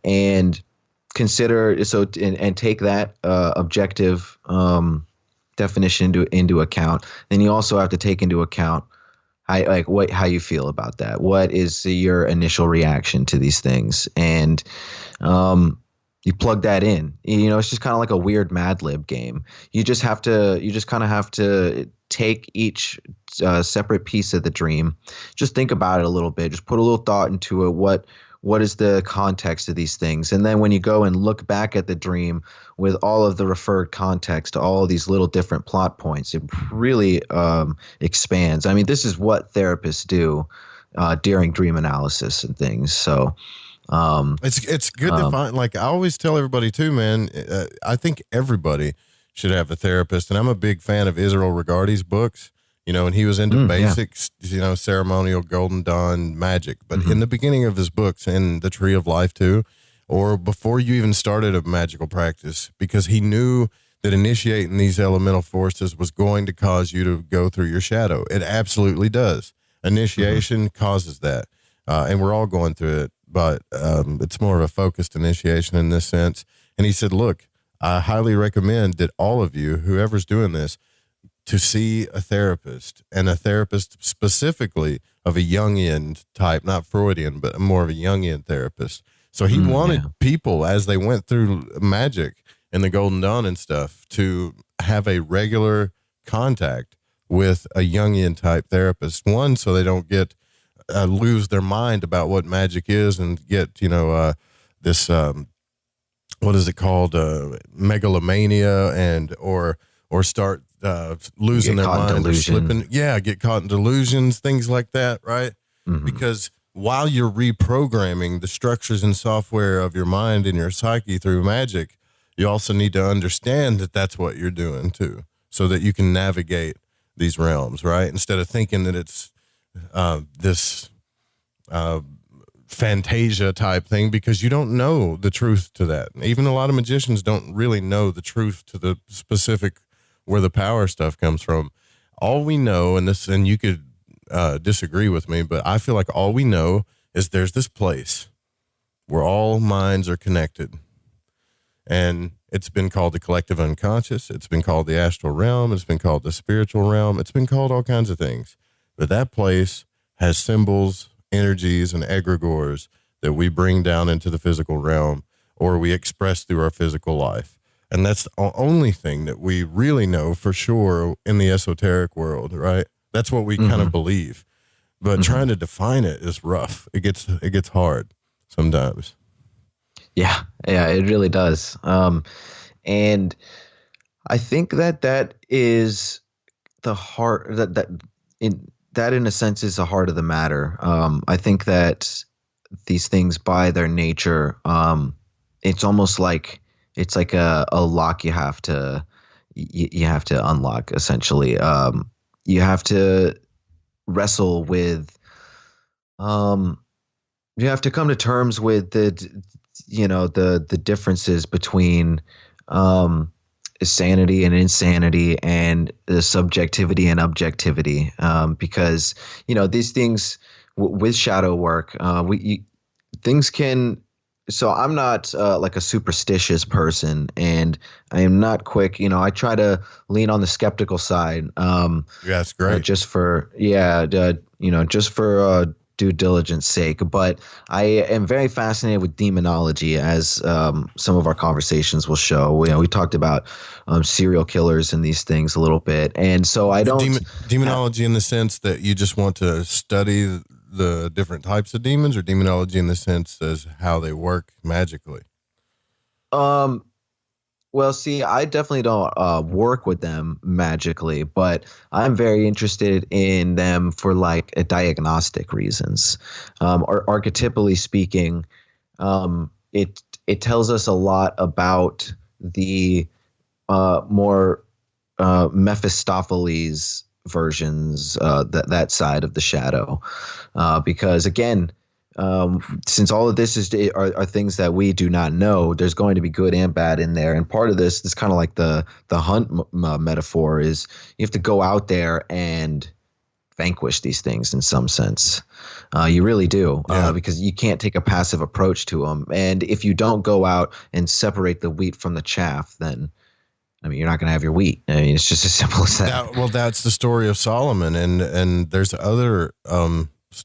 and consider and take that objective definition into account. Then you also have to take into account how you feel about that. What is your initial reaction to these things? And you plug that in. You know, it's just kind of like a weird Mad Lib game. You just kind of have to take each separate piece of the dream, just think about it a little bit, just put a little thought into it. What is the context of these things? And then when you go and look back at the dream with all of the referred context to all of these little different plot points, it really expands. I mean, this is what therapists do during dream analysis and things. So it's good to find, like I always tell everybody too, man, I think everybody should have a therapist. And I'm a big fan of Israel Regardie's books, you know, and he was into basics, you know, ceremonial, Golden Dawn, magic. But in the beginning of his books, and the Tree of Life too, or before you even started a magical practice, because he knew that initiating these elemental forces was going to cause you to go through your shadow. It absolutely does. Initiation causes that. And we're all going through it, but it's more of a focused initiation in this sense. And he said, look, I highly recommend that all of you, whoever's doing this, to see a therapist, and a therapist specifically of a Jungian type, not Freudian, but more of a Jungian therapist. So he wanted people, as they went through magic and the Golden Dawn and stuff, to have a regular contact with a Jungian type therapist. One, so they don't get lose their mind about what magic is and get, this what is it called, megalomania, and or start losing their mind or slipping. Get caught in delusions, things like that, right? Because while you're reprogramming the structures and software of your mind and your psyche through magic, you also need to understand that that's what you're doing too, so that you can navigate these realms, right? Instead of thinking that it's this fantasia type thing, because you don't know the truth to that. Even a lot of magicians don't really know the truth to the specific where the power stuff comes from. All we know, and you could disagree with me, but I feel like all we know is there's this place where all minds are connected, and it's been called the collective unconscious. It's been called the astral realm. It's been called the spiritual realm. It's been called all kinds of things, but that place has symbols, energies, and egregores that we bring down into the physical realm, or we express through our physical life. And that's the only thing that we really know for sure in the esoteric world, right? That's what we kind of believe. But trying to define it is rough. It gets hard sometimes. Yeah, it really does. And I think that is the heart, that in a sense is the heart of the matter. I think that these things, by their nature, it's almost like it's like a lock you have to unlock, essentially. You have to wrestle with, you have to come to terms with the differences between sanity and insanity, and the subjectivity and objectivity, because these things with shadow work, things can. So I'm not like a superstitious person, and I am not quick. I try to lean on the skeptical side. That's great. Just for due diligence sake. But I am very fascinated with demonology, as some of our conversations will show. We talked about serial killers and these things a little bit, and so I don't demonology in the sense that you just want to study the different types of demons, or demonology in the sense as how they work magically? Well, see, I definitely don't work with them magically, but I'm very interested in them for like diagnostic reasons. Or archetypally speaking, it tells us a lot about the more Mephistopheles versions, that side of the shadow, because again, since all of this are things that we do not know, there's going to be good and bad in there. And part of this is kind of like the hunt metaphor, is you have to go out there and vanquish these things in some sense. You really do, because you can't take a passive approach to them. And if you don't go out and separate the wheat from the chaff, then you're not going to have your wheat. It's just as simple as that. Well, that's the story of Solomon, and there's other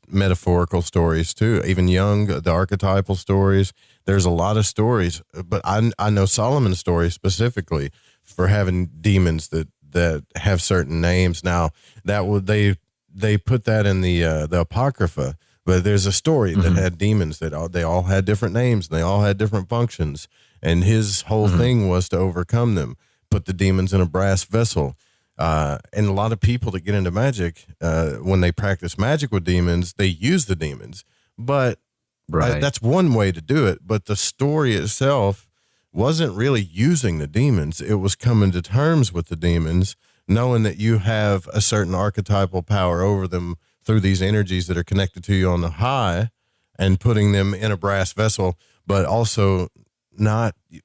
metaphorical stories too. Even Jung, the archetypal stories. There's a lot of stories, but I know Solomon's story specifically for having demons that have certain names. Now that would they put that in the Apocrypha, but there's a story that had demons that they all had different names and they all had different functions, and his whole thing was to overcome them. Put the demons in a brass vessel. And a lot of people that get into magic, when they practice magic with demons, they use the demons. But that's one way to do it. But the story itself wasn't really using the demons. It was coming to terms with the demons, knowing that you have a certain archetypal power over them through these energies that are connected to you on the high, and putting them in a brass vessel, but also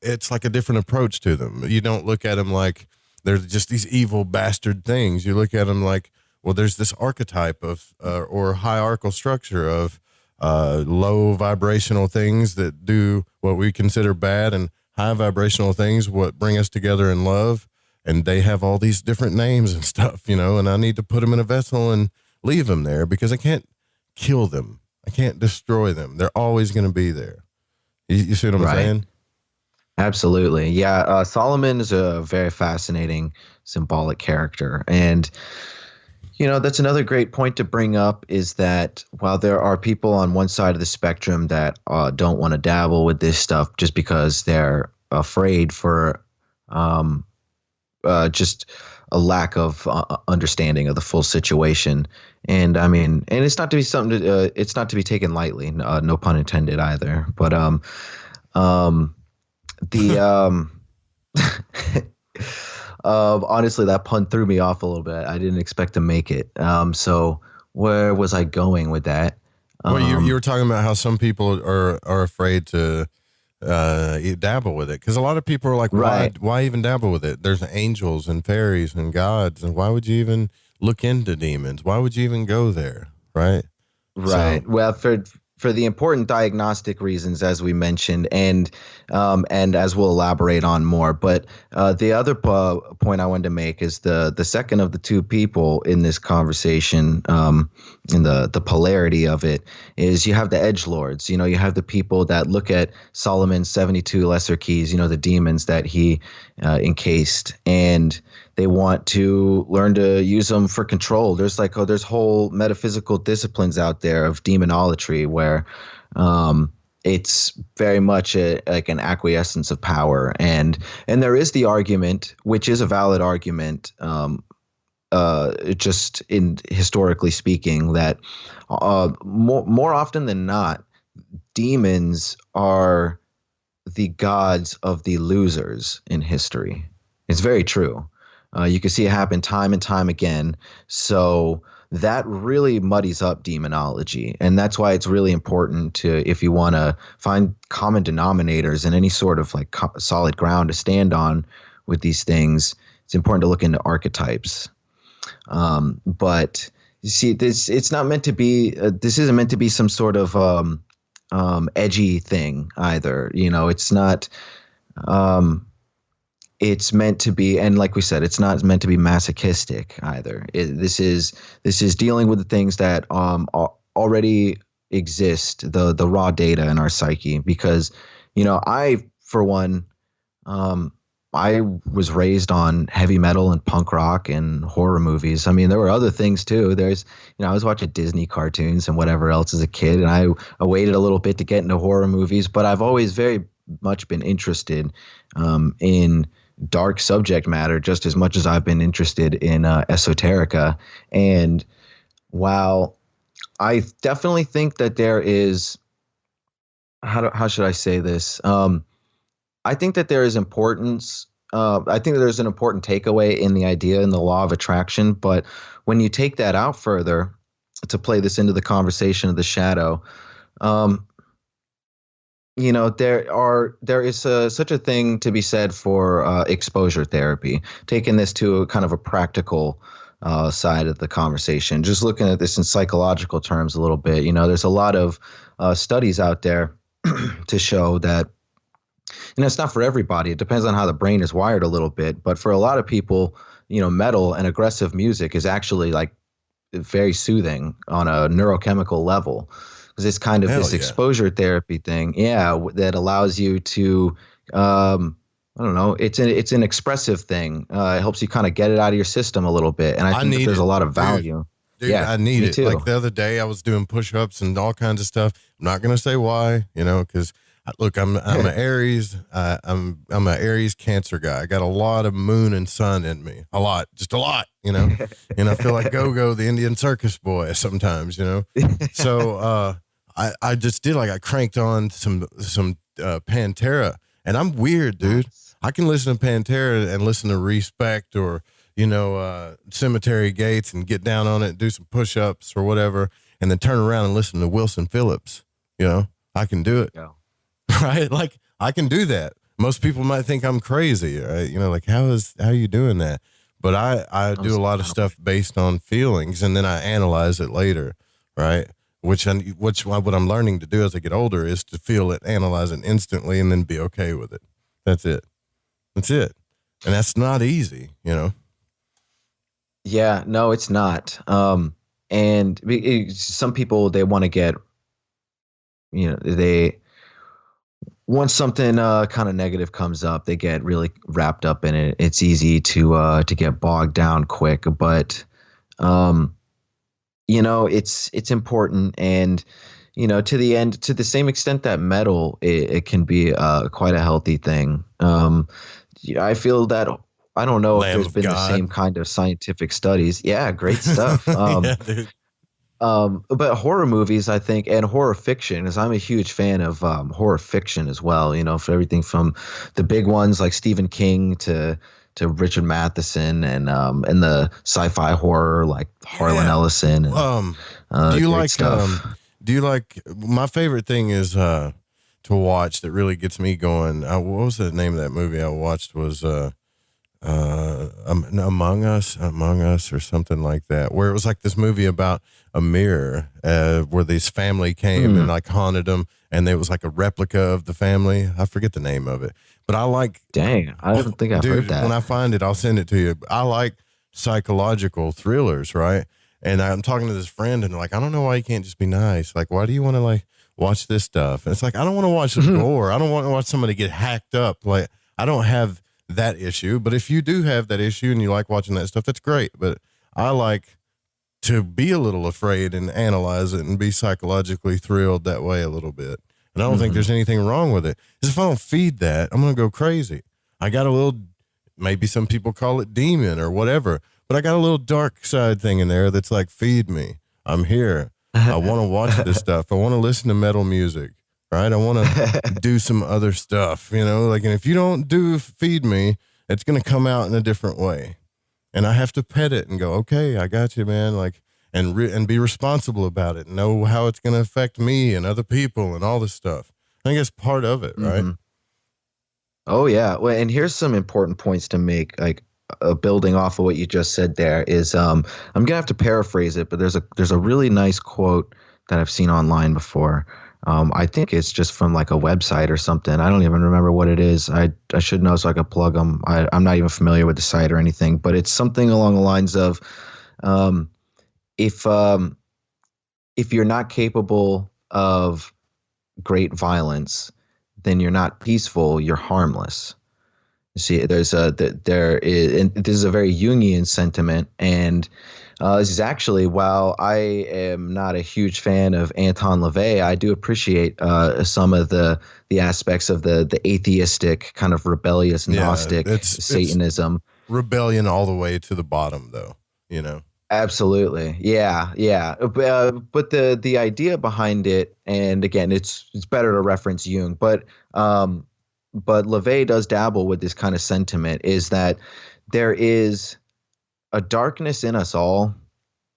it's like a different approach to them. You don't look at them like they're just these evil bastard things. You look at them like, well, there's this archetype of or hierarchical structure of low vibrational things that do what we consider bad, and high vibrational things what bring us together in love. and they have all these different names and stuff, you know, and I need to put them in a vessel and leave them there because I can't kill them. I can't destroy them. They're always going to be there. You see what I'm saying? Absolutely. Yeah. Solomon is a very fascinating symbolic character. And, you know, that's another great point to bring up is that while there are people on one side of the spectrum that don't want to dabble with this stuff just because they're afraid for just a lack of understanding of the full situation. And I mean, and it's not to be something to, it's not to be taken lightly, no pun intended either. But honestly, that pun threw me off a little bit. I didn't expect to make it. So where was I going with that? Well, you were talking about how some people are afraid to dabble with it, because a lot of people are like, why even dabble with it? There's angels and fairies and gods, and why would you even look into demons? Why would you even go there? Right. So, well, for the important diagnostic reasons, as we mentioned, and as we'll elaborate on more. But the other point I wanted to make is the second of the two people in this conversation, in the polarity of it, is you have the edgelords. You know, you have the people that look at Solomon's 72 lesser keys, you know, the demons that he encased, and they want to learn to use them for control. There's there's whole metaphysical disciplines out there of demonolatry where it's very much like an acquiescence of power. And there is the argument, which is a valid argument, just in historically speaking, that more often than not, demons are the gods of the losers in history. It's very true. You can see it happen time and time again. So that really muddies up demonology. And that's why it's really important to, if you want to find common denominators and any sort of like solid ground to stand on with these things, it's important to look into archetypes. But you see, it's not meant to be, this isn't meant to be some sort of edgy thing either. You know, it's not, it's meant to be, and like we said, it's not meant to be masochistic either. This is dealing with the things that already exist, the raw data in our psyche. Because, you know, I, for one, I was raised on heavy metal and punk rock and horror movies. I mean, there were other things too. There's, you know, I was watching Disney cartoons and whatever else as a kid, and I waited a little bit to get into horror movies. But I've always very much been interested in dark subject matter just as much as I've been interested in esoterica. And while I definitely think that there is, how should I say this? I think that there is importance. I think that there's an important takeaway in the idea in the law of attraction. But when you take that out further to play this into the conversation of the shadow, you know, there is such a thing to be said for exposure therapy, taking this to a kind of a practical side of the conversation, just looking at this in psychological terms a little bit. You know, there's a lot of studies out there to show that, you know, it's not for everybody. It depends on how the brain is wired a little bit. But for a lot of people, you know, metal and aggressive music is actually like very soothing on a neurochemical level. Because it's kind of this exposure therapy thing, that allows you to, I don't know, it's an expressive thing. It helps you kind of get it out of your system a little bit, and I think that there's a lot of value. Dude, I need it. Too. Like the other day, I was doing push-ups and all kinds of stuff. I'm not gonna say why, you know, because look, I'm an Aries. I'm an Aries Cancer guy. I got a lot of moon and sun in me. Just a lot, you know. And I feel like Go-Go, the Indian circus boy, sometimes, you know. So. I just did, like, I cranked on some Pantera, and I'm weird, dude. I can listen to Pantera and listen to Respect or, you know, Cemetery Gates and get down on it and do some push-ups or whatever, and then turn around and listen to Wilson Phillips. You know, I can do it. Yeah. Right? Like, I can do that. Most people might think I'm crazy, right? You know, like, how are you doing that? But I do a lot of stuff based on feelings, and then I analyze it later, right? What I'm learning to do as I get older is to feel it, analyze it instantly, and then be okay with it. That's it. And that's not easy, you know? Yeah, no, it's not. And some people, they want to get, they once something kind of negative comes up, they get really wrapped up in it. It's easy to get bogged down quick, but it's important, and to the same extent that metal, it can be quite a healthy thing. I feel that. I don't know if there's been the same kind of scientific studies. Yeah, great stuff. Yeah, dude. But horror movies, I think, and horror fiction, as I'm a huge fan of horror fiction as well. For everything from the big ones like Stephen King to Richard Matheson, and the sci-fi horror like Harlan Ellison. And, do you like stuff. Do you like? My favorite thing is to watch that really gets me going. What was the name of that movie I watched? Was Among Us or something like that, where it was like this movie about a mirror where this family came and like haunted them, and there was like a replica of the family. I forget the name of it, but I like. Dang, I don't think I've heard that. When I find it, I'll send it to you. I like psychological thrillers, right? And I'm talking to this friend, and like, I don't know why you can't just be nice. Like, why do you want to like watch this stuff? And it's like, I don't want to watch the gore. I don't want to watch somebody get hacked up. Like, I don't have that issue, but if you do have that issue and you like watching that stuff, that's great. But I like to be a little afraid and analyze it and be psychologically thrilled that way a little bit. And I don't think there's anything wrong with it. Because if I don't feed that, I'm going to go crazy. I got a little, maybe some people call it demon or whatever, but I got a little dark side thing in there that's like, feed me. I'm here. I want to watch this stuff. I want to listen to metal music. Right. I want to do some other stuff, like, and if you don't feed me, it's going to come out in a different way. And I have to pet it and go, okay, I got you, man. Like, and be responsible about it. Know how it's going to affect me and other people and all this stuff. I think it's part of it. Right. Oh yeah. Well, and here's some important points to make, like, building off of what you just said there is, I'm going to have to paraphrase it, but there's a really nice quote that I've seen online before. I think it's just from like a website or something. I don't even remember what it is. I should know so I could plug them. I'm not even familiar with the site or anything, but it's something along the lines of, if you're not capable of great violence, then you're not peaceful. You're harmless. You see, and this is a very Jungian sentiment, and this is actually, while I am not a huge fan of Anton LaVey, I do appreciate some of the aspects of the atheistic kind of rebellious Gnostic Satanism. It's rebellion all the way to the bottom, though. Absolutely, yeah. But the idea behind it, and again, it's better to reference Jung, but LaVey does dabble with this kind of sentiment, is that there is a darkness in us all.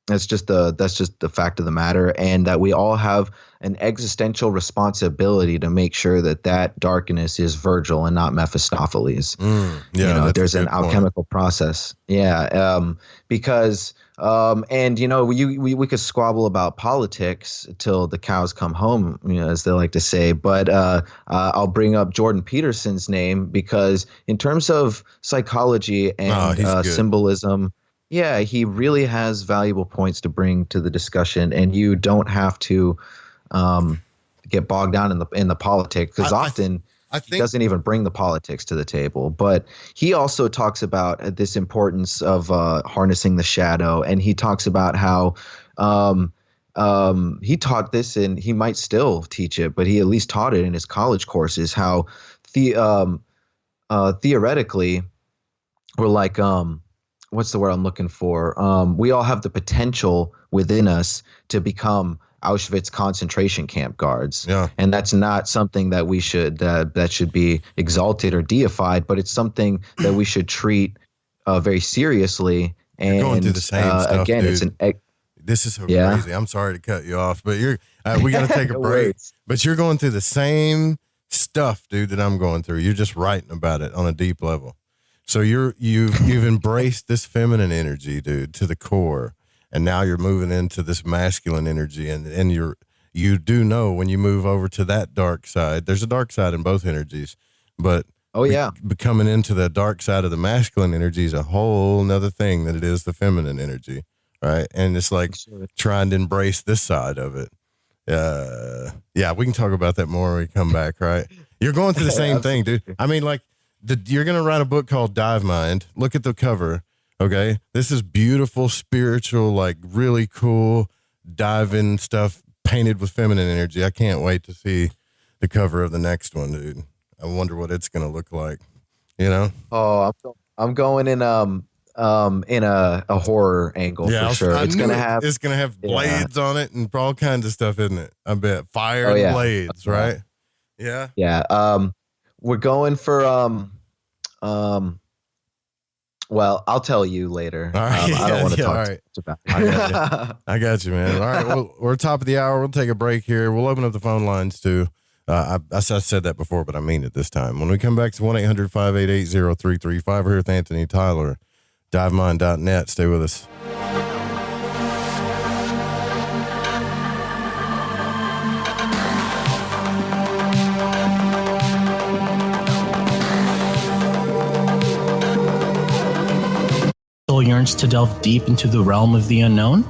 That's just the fact of the matter, and that we all have an existential responsibility to make sure that darkness is Virgil and not Mephistopheles. There's an alchemical process. Because we could squabble about politics till the cows come home, as they like to say. But I'll bring up Jordan Peterson's name, because in terms of psychology and symbolism, yeah, he really has valuable points to bring to the discussion, and you don't have to get bogged down in the politics, because often he doesn't even bring the politics to the table. But he also talks about this importance of harnessing the shadow, and he talks about how he taught this, and he might still teach it, but he at least taught it in his college courses, how theoretically we're like what's the word I'm looking for? We all have the potential within us to become Auschwitz concentration camp guards. Yeah. And that's not something that we should, that should be exalted or deified, but it's something that we should treat very seriously. And you're going through the same stuff, again, dude. This is so crazy. I'm sorry to cut you off, but we got to take a break. But you're going through the same stuff, dude, that I'm going through. You're just writing about it on a deep level. So you've embraced this feminine energy, dude, to the core, and now you're moving into this masculine energy, and you do know when you move over to that dark side. There's a dark side in both energies, but Oh yeah. Becoming into the dark side of the masculine energy is a whole nother thing than it is the feminine energy. Right. And it's like trying to embrace this side of it. Yeah, we can talk about that more when we come back. Right. You're going through the same thing, dude. I mean, like you're going to write a book called Dive Mind. Look at the cover. Okay. This is beautiful, spiritual, like really cool diving stuff painted with feminine energy. I can't wait to see the cover of the next one, dude. I wonder what it's going to look like, you know? Oh, I'm going in a horror angle for sure. It's going to have blades on it and all kinds of stuff, isn't it? I bet fire and blades, right? Yeah. Yeah. We're going for, well, I'll tell you later. All right. I don't want to talk right. about it. I got you, man. All right. Well, we're top of the hour. We'll take a break here. We'll open up the phone lines too. I said that before, but I mean it this time. When we come back to 1-800-588-0335, we're here with Anthony Tyler, divemind.net. Stay with us. Yearns to delve deep into the realm of the unknown?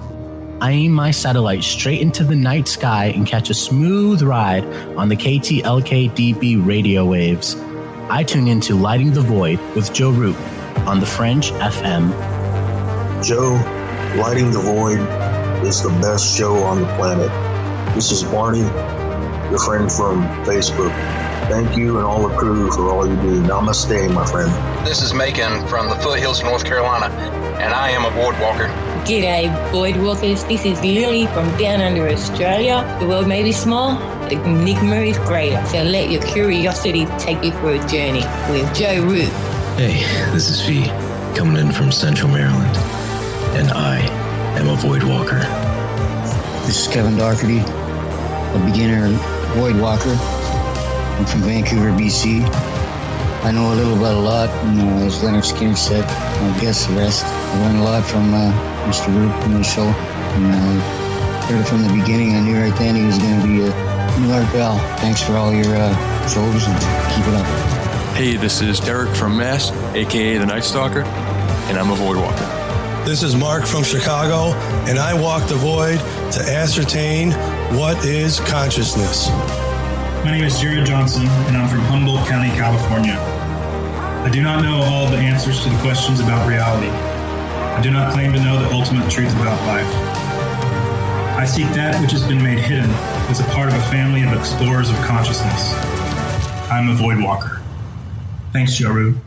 I aim my satellite straight into the night sky and catch a smooth ride on the KTLK-DB radio waves. I tune into Lighting the Void with Joe Roop on the Fringe FM. Joe, Lighting the Void is the best show on the planet. This is Barney, your friend from Facebook. Thank you and all the crew for all you do. Namaste, my friend. This is Macon from the foothills of North Carolina, and I am a void walker. G'day, void walkers. This is Lily from down under Australia. The world may be small, the enigma is greater. So let your curiosity take you for a journey with Joe Root. Hey, this is Fee, coming in from Central Maryland, and I am a void walker. This is Kevin Doherty, a beginner void walker. I'm from Vancouver, BC. I know a little about a lot, and as Leonard Skinner said, I guess the rest. I learned a lot from Mr. Roop in the show, and heard it from the beginning. I knew right then he was going to be a new Art Bell. Thanks for all your shows, and keep it up. Hey, this is Derek from Mass, a.k.a. the Night Stalker, and I'm a void walker. This is Mark from Chicago, and I walk the void to ascertain what is consciousness. My name is Jared Johnson, and I'm from Humboldt County, California. I do not know all the answers to the questions about reality. I do not claim to know the ultimate truth about life. I seek that which has been made hidden as a part of a family of explorers of consciousness. I'm a void walker. Thanks, Joe Rube.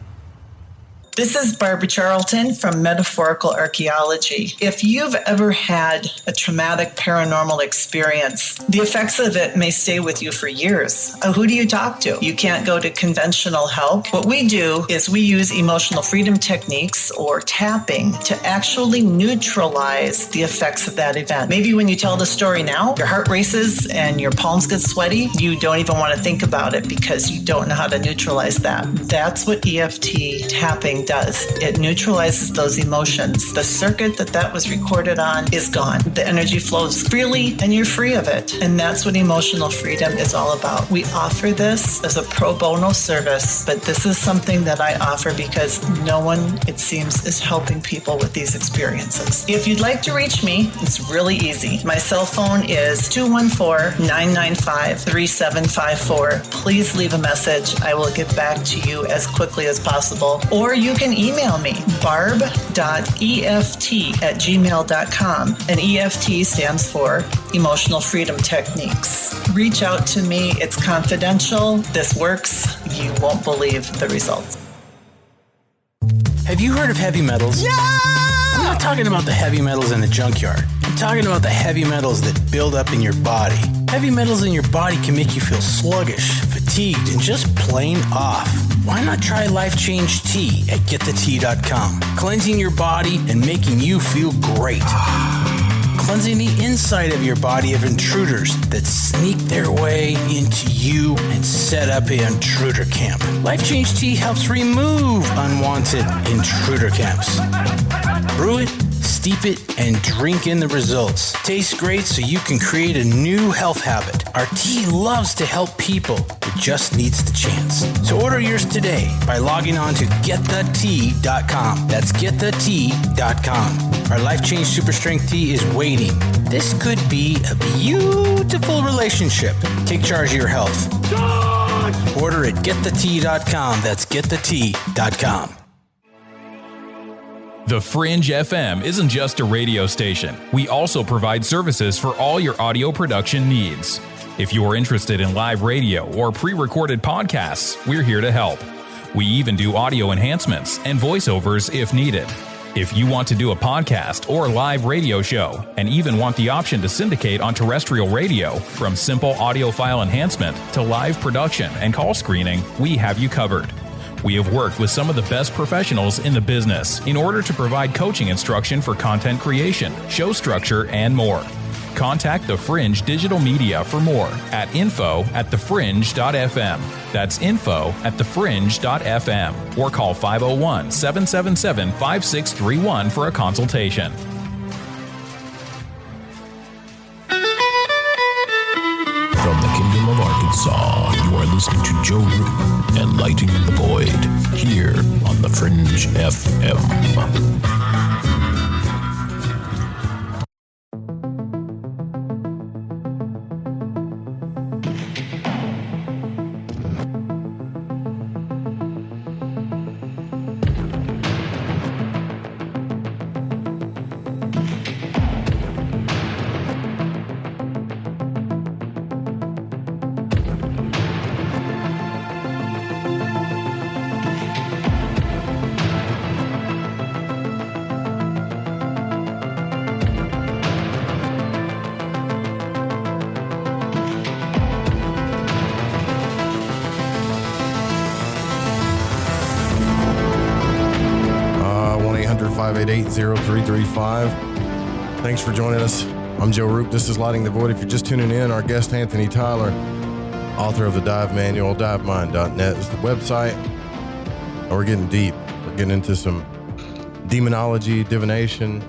This is Barbara Charlton from Metaphorical Archaeology. If you've ever had a traumatic paranormal experience, the effects of it may stay with you for years. Who do you talk to? You can't go to conventional help. What we do is we use emotional freedom techniques or tapping to actually neutralize the effects of that event. Maybe when you tell the story now, your heart races and your palms get sweaty. You don't even want to think about it because you don't know how to neutralize that. That's what EFT tapping does. It neutralizes those emotions. The circuit that was recorded on is gone. The energy flows freely and you're free of it. And that's what emotional freedom is all about. We offer this as a pro bono service, but this is something that I offer because no one, it seems, is helping people with these experiences. If you'd like to reach me, it's really easy. My cell phone is 214-995-3754. Please leave a message. I will get back to you as quickly as possible. Or you can email me, barb.eft@gmail.com. And EFT stands for Emotional Freedom Techniques. Reach out to me. It's confidential. This works. You won't believe the results. Have you heard of heavy metals? Yeah! I'm not talking about the heavy metals in the junkyard. I'm talking about the heavy metals that build up in your body. Heavy metals in your body can make you feel sluggish, fatigued, and just plain off. Why not try Life Change Tea at getthetea.com? Cleansing your body and making you feel great. Cleansing the inside of your body of intruders that sneak their way into you and set up an intruder camp. Life Change Tea helps remove unwanted intruder camps. Brew it, steep it, and drink in the results. Tastes great, so you can create a new health habit. Our tea loves to help people. It just needs the chance. So order yours today by logging on to getthetea.com. That's getthetea.com. Our Life Change Super Strength Tea is waiting. This could be a beautiful relationship. Take charge of your health. Order at getthetea.com. That's getthetea.com. The Fringe FM isn't just a radio station. We also provide services for all your audio production needs. If you're interested in live radio or pre-recorded podcasts, we're here to help. We even do audio enhancements and voiceovers if needed. If you want to do a podcast or live radio show and even want the option to syndicate on terrestrial radio, from simple audio file enhancement to live production and call screening, we have you covered. We have worked with some of the best professionals in the business in order to provide coaching instruction for content creation, show structure, and more. Contact The Fringe Digital Media for more at info@thefringe.fm. That's info@thefringe.fm, or call 501-777-5631 for a consultation. From the Kingdom of Arkansas, you are listening to Joe Roop and Lighting the Void here on the Fringe FM. Thanks for joining us. I'm Joe Roop. This is Lighting the Void. If you're just tuning in, our guest Anthony Tyler, author of the Dive Manual, divemind.net is the website. And we're getting deep. We're getting into some demonology, divination,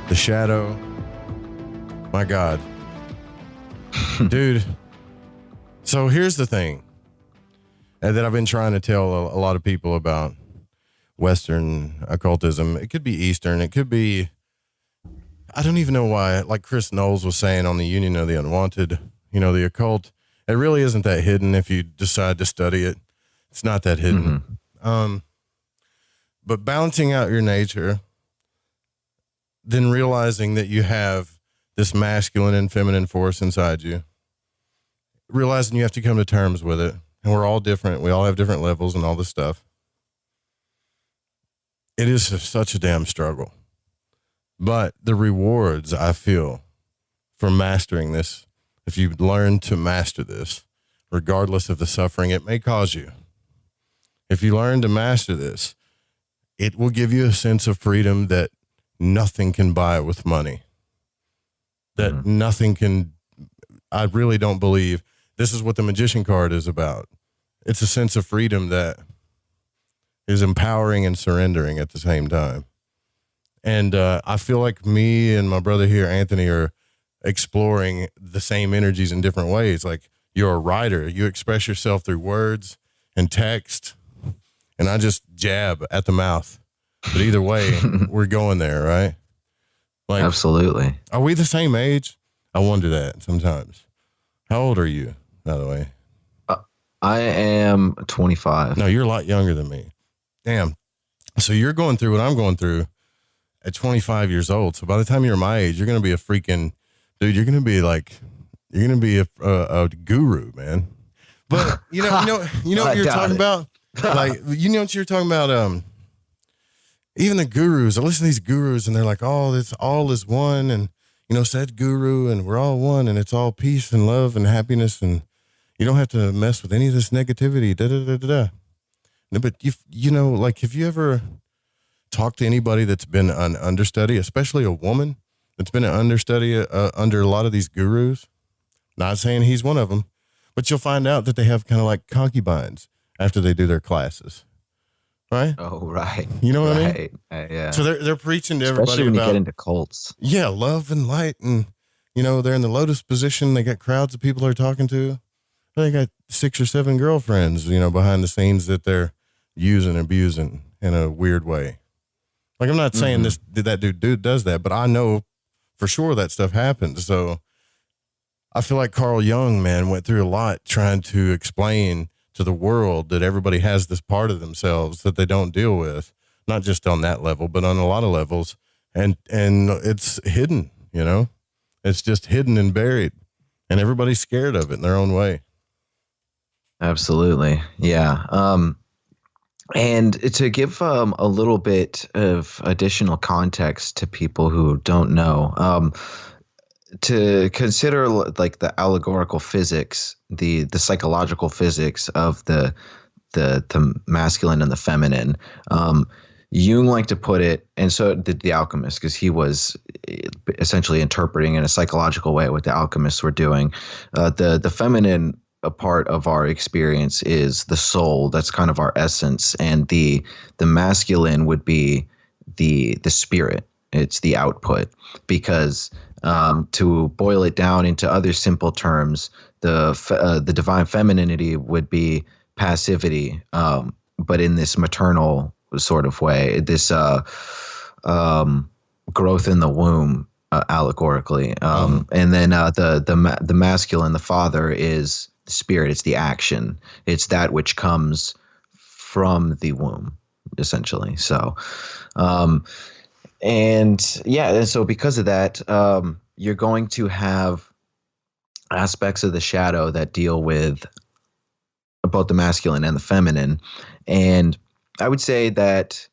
the shadow. My God. Dude. So here's the thing that I've been trying to tell a lot of people about Western occultism. It could be Eastern. It could be, I don't even know why, like Chris Knowles was saying on the Union of the Unwanted, the occult, it really isn't that hidden if you decide to study it. It's not that hidden. Mm-hmm. But balancing out your nature, then realizing that you have this masculine and feminine force inside you, realizing you have to come to terms with it. And we're all different. We all have different levels and all this stuff. It is such a damn struggle. But the rewards I feel for mastering this, if you learn to master this, regardless of the suffering it may cause you, if you learn to master this, it will give you a sense of freedom that nothing can buy with money. That nothing can, I really don't believe, this is what the magician card is about. It's a sense of freedom that is empowering and surrendering at the same time. And I feel like me and my brother here, Anthony, are exploring the same energies in different ways. Like, you're a writer. You express yourself through words and text, and I just jab at the mouth. But either way, we're going there, right? Like, absolutely. Are we the same age? I wonder that sometimes. How old are you, by the way? I am 25. No, you're a lot younger than me. Damn. So you're going through what I'm going through at 25 years old. So by the time you're my age, you're going to be a freaking dude. You're going to be a guru, man. But you know what you're talking about? Like, you know what you're talking about? Even the gurus, I listen to these gurus and they're like, oh, this all is one. And, said guru, and we're all one, and it's all peace and love and happiness. And you don't have to mess with any of this negativity. No, but have you ever talked to anybody that's been an understudy, especially a woman that's been an understudy under a lot of these gurus? Not saying he's one of them, but you'll find out that they have kind of like concubines after they do their classes. right? Oh, right. You know what I mean? Yeah. So they're preaching to everybody Especially when about, you get into cults. yeah, love and light, and they're in the lotus position. They got crowds of people they're talking to. They got 6 or 7 girlfriends, behind the scenes that they're using and abusing in a weird way. Like, I'm not saying that dude does that, but I know for sure that stuff happens. So I feel like Carl Jung, man, went through a lot trying to explain to the world that everybody has this part of themselves that they don't deal with, not just on that level, but on a lot of levels. And it's hidden, it's just hidden and buried, and everybody's scared of it in their own way. Absolutely. Yeah. And to give a little bit of additional context to people who don't know, to consider like the allegorical physics, the psychological physics of the masculine and the feminine, Jung liked to put it, and so did the alchemist, because he was essentially interpreting in a psychological way what the alchemists were doing. The feminine, a part of our experience, is the soul. That's kind of our essence, and the masculine would be the spirit. It's the output, because to boil it down into other simple terms, the divine femininity would be passivity, but in this maternal sort of way, this growth in the womb, allegorically, and then the masculine, the father, is the spirit. It's the action. It's that which comes from the womb, essentially. So, and so because of that, you're going to have aspects of the shadow that deal with both the masculine and the feminine. And I would say that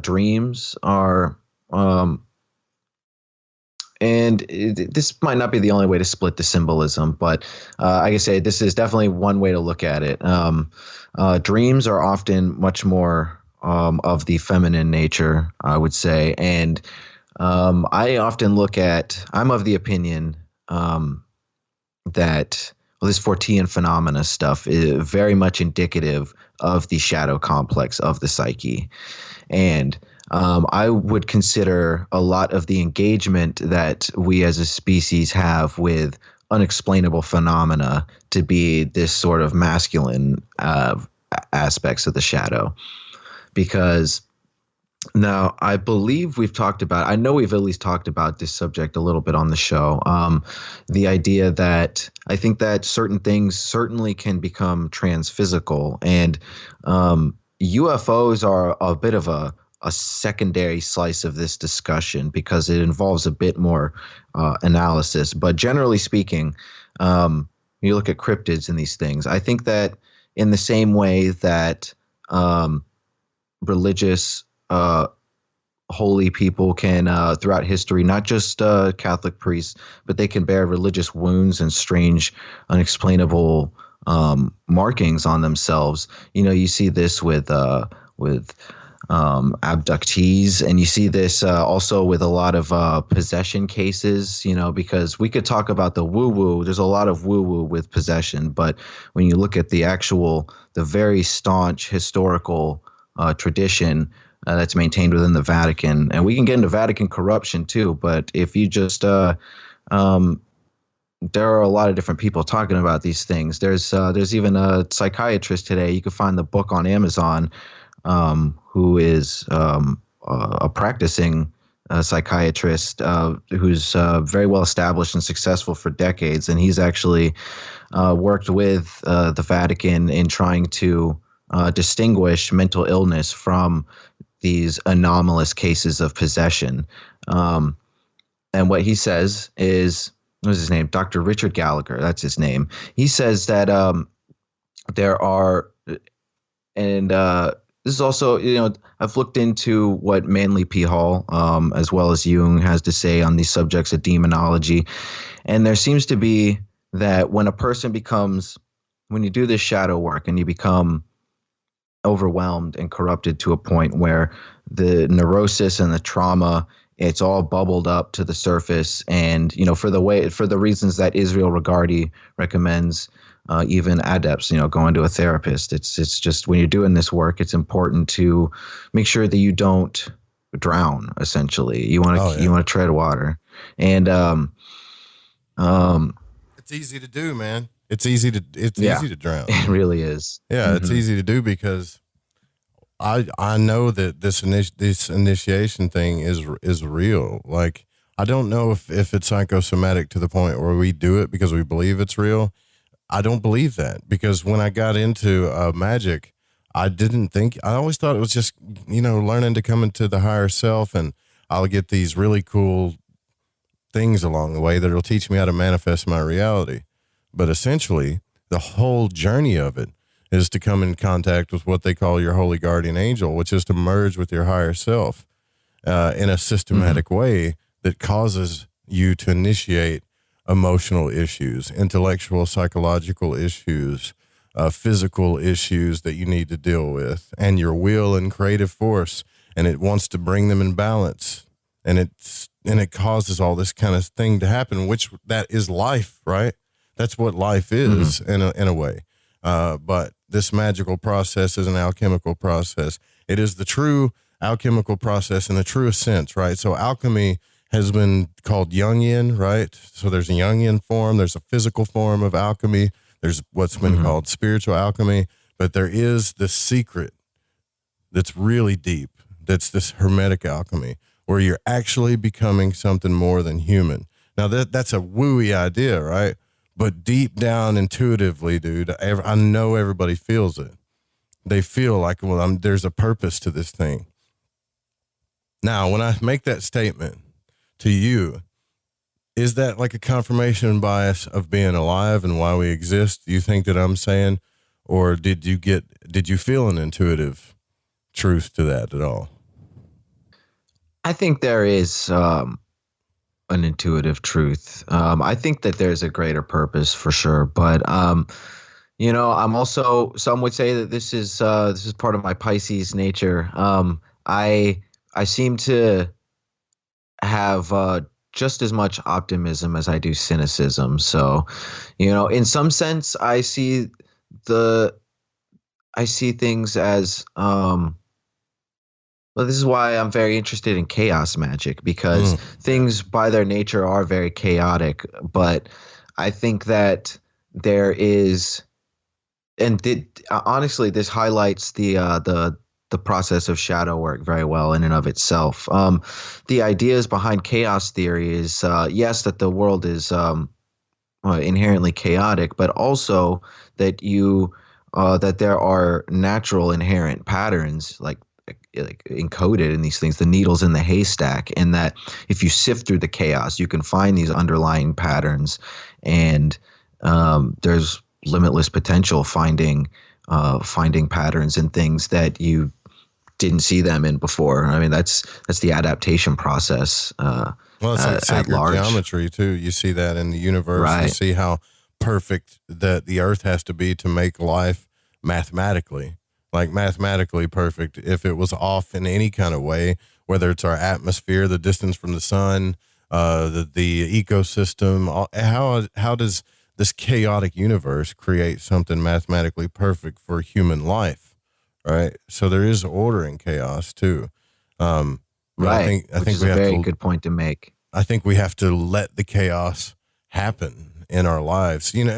dreams are, this might not be the only way to split the symbolism, but I can say this is definitely one way to look at it. Dreams are often much more of the feminine nature, I would say. And I often I'm of the opinion that this Fortean phenomena stuff is very much indicative of the shadow complex of the psyche. And I would consider a lot of the engagement that we as a species have with unexplainable phenomena to be this sort of masculine aspects of the shadow. Because now I believe I know we've at least talked about this subject a little bit on the show. The idea that I think that certain things certainly can become transphysical, and UFOs are a bit of a secondary slice of this discussion because it involves a bit more analysis. But generally speaking, you look at cryptids and these things. I think that in the same way that religious holy people can throughout history, not just Catholic priests, but they can bear religious wounds and strange, unexplainable markings on themselves. You see this with abductees, and you see this also with a lot of possession cases, because we could talk about the woo-woo. There's a lot of woo-woo with possession, but when you look at the very staunch historical tradition that's maintained within the Vatican, and we can get into Vatican corruption too, but if you just there are a lot of different people talking about these things. There's even a psychiatrist today. You can find the book on Amazon, who is a practicing psychiatrist who's very well established and successful for decades, and he's actually worked with the Vatican in trying to distinguish mental illness from these anomalous cases of possession. And what he says is, what's his name? Dr. Richard Gallagher, that's his name. He says that there are, and this is also, I've looked into what Manly P. Hall, as well as Jung, has to say on these subjects of demonology. And there seems to be that when you do this shadow work and you become overwhelmed and corrupted to a point where the neurosis and the trauma, it's all bubbled up to the surface. And, for the reasons that Israel Regardie recommends, even adepts, going to a therapist. It's just when you're doing this work, it's important to make sure that you don't drown. Essentially, you want to tread water, and it's easy to do, man. It's easy to drown. It really is. Yeah, it's easy to do because I know that this initiation thing is real. Like, I don't know if it's psychosomatic to the point where we do it because we believe it's real. I don't believe that, because when I got into magic, I always thought it was just, learning to come into the higher self, and I'll get these really cool things along the way that'll teach me how to manifest my reality. But essentially, the whole journey of it is to come in contact with what they call your holy guardian angel, which is to merge with your higher self in a systematic way that causes you to initiate emotional issues, intellectual, psychological issues, physical issues that you need to deal with, and your will and creative force, and it wants to bring them in balance, and it causes all this kind of thing to happen, which that is life, right? That's what life is in a way. But this magical process is an alchemical process. It is the true alchemical process in the truest sense, right? So alchemy has been called Jungian, right? So there's a Jungian form, there's a physical form of alchemy, there's what's been called spiritual alchemy, but there is this secret that's really deep, that's this hermetic alchemy, where you're actually becoming something more than human. Now that's a wooey idea, right? But deep down intuitively, dude, I know everybody feels it. They feel like, well, there's a purpose to this thing. Now, when I make that statement to you, is that like a confirmation bias of being alive and why we exist? Do you think that I'm saying, or did you feel an intuitive truth to that at all? I think there is an intuitive truth. I think that there's a greater purpose for sure, but I'm also, some would say that this is part of my Pisces nature. I seem to have just as much optimism as I do cynicism. So, in some sense, I see things as well, this is why I'm very interested in chaos magic, because things by their nature are very chaotic. But I think that there is, honestly, this highlights the process of shadow work very well in and of itself. The ideas behind chaos theory is, yes, that the world is inherently chaotic, but also that that there are natural inherent patterns like encoded in these things, the needles in the haystack, and that if you sift through the chaos, you can find these underlying patterns, and there's limitless potential finding patterns in things that you didn't see them in before. I mean, that's the adaptation process. Well, it's like sacred geometry too. You see that in the universe. Right. You see how perfect that the earth has to be to make life mathematically perfect. If it was off in any kind of way, whether it's our atmosphere, the distance from the sun, the ecosystem, how does this chaotic universe create something mathematically perfect for human life, right? So there is order in chaos too. Right. I think which is a very good point to make. I think we have to let the chaos happen in our lives, and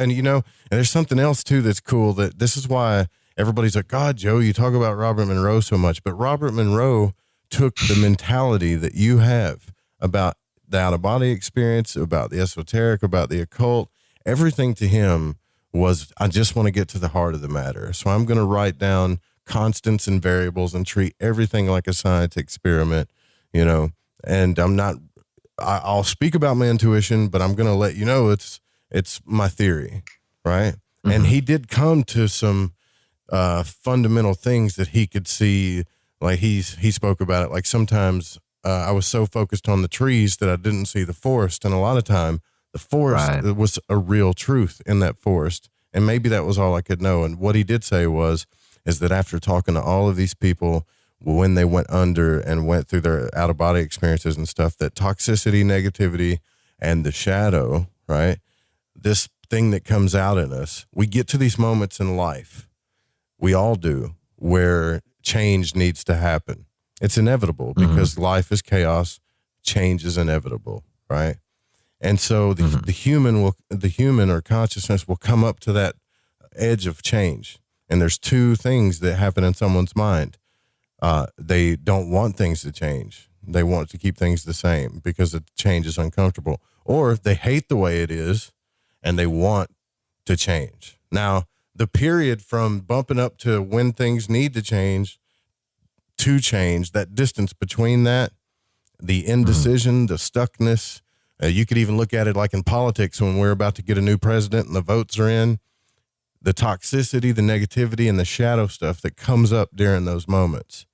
there's something else too that's cool. That this is why everybody's like, God, Joe, you talk about Robert Monroe so much, but Robert Monroe took the mentality that you have about the out-of-body experience, about the esoteric, about the occult. Everything to him was, I just want to get to the heart of the matter. So I'm going to write down constants and variables and treat everything like a scientific experiment, and I'll speak about my intuition, but I'm going to let you know it's my theory, right? Mm-hmm. And he did come to some fundamental things that he could see. Like he spoke about it. Like sometimes I was so focused on the trees that I didn't see the forest. And a lot of time the forest was a real truth in that forest. And maybe that was all I could know. And what he did say is that after talking to all of these people, when they went under and went through their out of body experiences and stuff, that toxicity, negativity, and the shadow, right? This thing that comes out in us. We get to these moments in life, we all do, where change needs to happen. It's inevitable because life is chaos. Change is inevitable, right? And so the human or consciousness will come up to that edge of change. And there's two things that happen in someone's mind. They don't want things to change. They want to keep things the same because the change is uncomfortable. Or they hate the way it is and they want to change. Now, the period from bumping up to when things need to change, that distance between that, the indecision, the stuckness, you could even look at it like in politics when we're about to get a new president and the votes are in, the toxicity, the negativity, and the shadow stuff that comes up during those moments.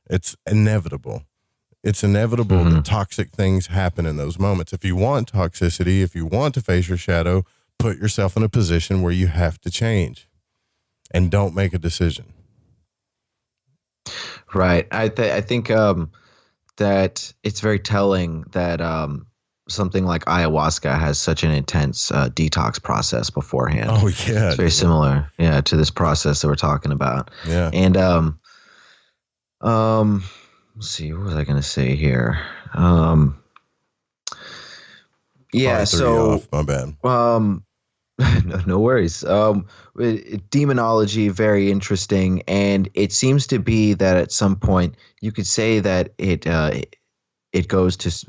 It's inevitable. It's inevitable that toxic things happen in those moments. If you want toxicity, if you want to face your shadow, put yourself in a position where you have to change and don't make a decision. Right. I think that it's very telling that something like ayahuasca has such an intense detox process beforehand. Oh, yeah. It's very similar, to this process that we're talking about. Yeah. And let's see, what was I going to say here? Yeah, so off. My bad. no worries. Demonology, very interesting, and it seems to be that at some point you could say that it goes to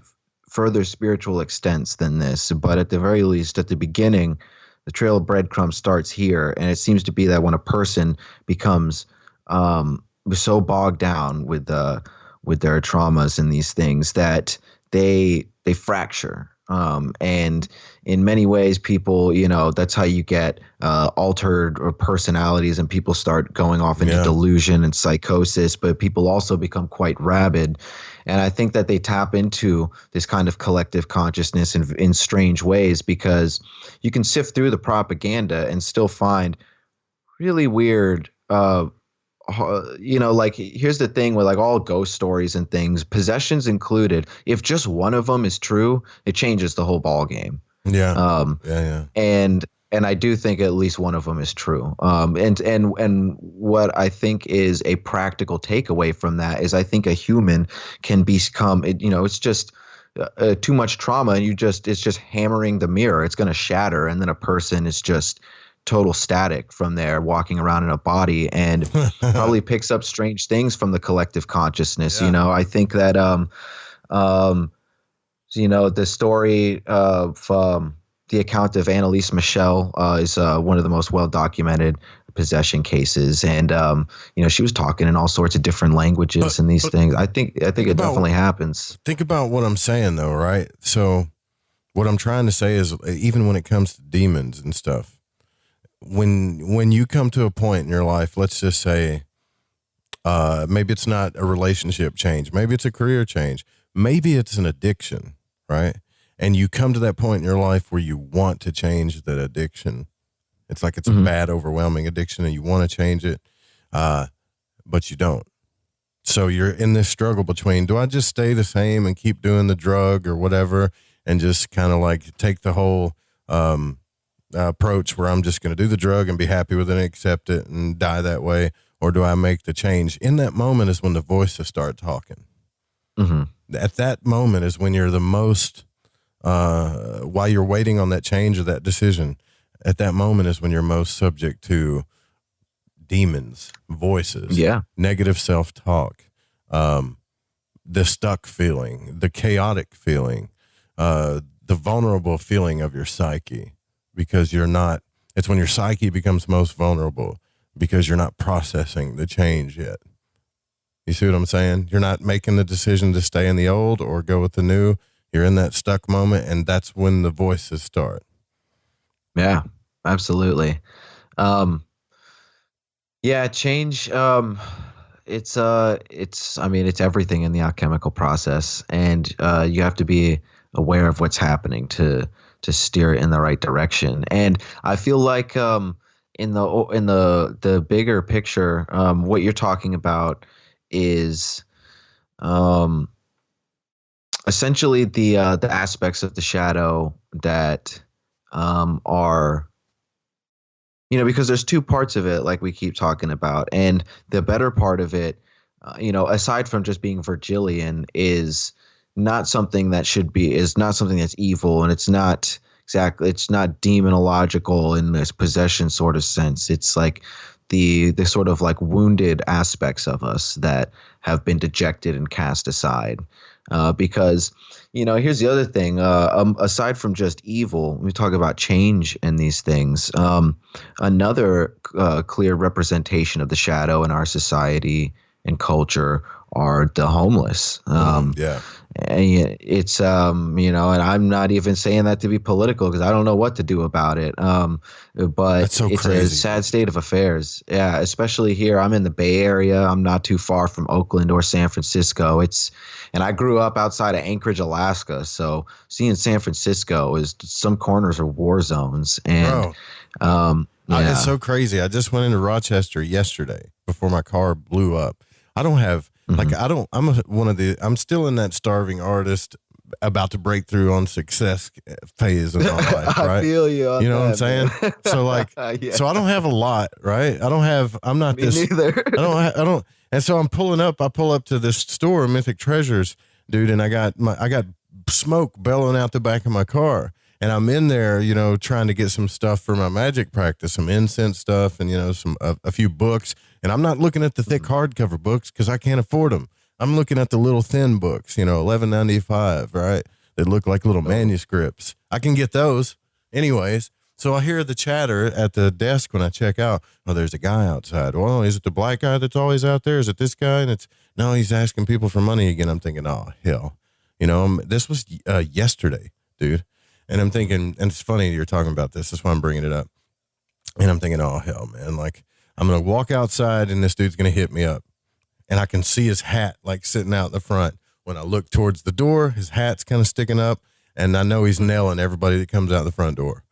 further spiritual extents than this, but at the very least, at the beginning, the trail of breadcrumbs starts here, and it seems to be that when a person becomes so bogged down with their traumas and these things that they fracture. And in many ways, people, that's how you get altered personalities, and people start going off into delusion and psychosis, but people also become quite rabid. And I think that they tap into this kind of collective consciousness in strange ways, because you can sift through the propaganda and still find really weird like, here's the thing with like all ghost stories and things, possessions included, if just one of them is true, it changes the whole ball game. And I do think at least one of them is true. And what I think is a practical takeaway from that is I think a human can become, it's just too much trauma, and it's just hammering the mirror. It's going to shatter, and then a person is just total static from there, walking around in a body, and probably picks up strange things from the collective consciousness. I think that the story of the account of Annalise Michel is one of the most well documented possession cases, and she was talking in all sorts of different languages and these things. I think it definitely happens. Think about what I'm saying though, right? So what I'm trying to say is, even when it comes to demons and stuff, when you come to a point in your life, let's just say, maybe it's not a relationship change, maybe it's a career change, maybe it's an addiction, right? And you come to that point in your life where you want to change that addiction. It's like it's a bad, overwhelming addiction, and you want to change it, but you don't. So you're in this struggle between, do I just stay the same and keep doing the drug or whatever, and just kind of like take the whole approach where I'm just going to do the drug and be happy with it and accept it and die that way? Or do I make the change? In that moment is when the voices start talking. At that moment is when you're the most, while you're waiting on that change or that decision, at that moment is when you're most subject to demons, voices, negative self-talk, the stuck feeling, the chaotic feeling, the vulnerable feeling of your psyche. Because it's when your psyche becomes most vulnerable, because you're not processing the change yet. You see what I'm saying? You're not making the decision to stay in the old or go with the new. You're in that stuck moment, and that's when the voices start. Yeah, absolutely. Change. It's everything in the alchemical process, and you have to be aware of what's happening to steer it in the right direction. And I feel like in the bigger picture, what you're talking about is essentially the aspects of the shadow that are because there's two parts of it, like we keep talking about, and the better part of it, aside from just being Virgilian, is not something that is not something that's evil, and it's not demonological in this possession sort of sense. It's like the sort of like wounded aspects of us that have been dejected and cast aside. Because, here's the other thing. Aside from just evil, we talk about change and these things. Another clear representation of the shadow in our society and culture are the homeless. Yeah. And it's and I'm not even saying that to be political because I don't know what to do about it. But That's so it's crazy. a sad state of affairs. Yeah, especially here. I'm in the Bay Area. I'm not too far from Oakland or San Francisco. And I grew up outside of Anchorage, Alaska. So seeing San Francisco is some corners are war zones. And it's so crazy. I just went into Rochester yesterday before my car blew up. I don't have I'm still in that starving artist about to break through on success phase of my life, right? I feel you. You know what I'm saying? So so I don't have a lot, right? I'm not Me neither. I don't. And so I pull up to this store, Mythic Treasures, dude. And I got smoke bellowing out the back of my car. And I'm in there, trying to get some stuff for my magic practice, some incense stuff, and a few books. And I'm not looking at the thick hardcover books because I can't afford them. I'm looking at the little thin books, $11.95, right? They look like little manuscripts. I can get those, anyways. So I hear the chatter at the desk when I check out. Oh, there's a guy outside. Well, is it the black guy that's always out there? Is it this guy? And no, he's asking people for money again. I'm thinking, oh hell, this was yesterday, dude. And I'm thinking, and it's funny you're talking about this. That's why I'm bringing it up. And I'm thinking, oh, hell, man. Like, I'm going to walk outside and this dude's going to hit me up. And I can see his hat, like, sitting out in the front. When I look towards the door, his hat's kind of sticking up. And I know he's nailing everybody that comes out the front door.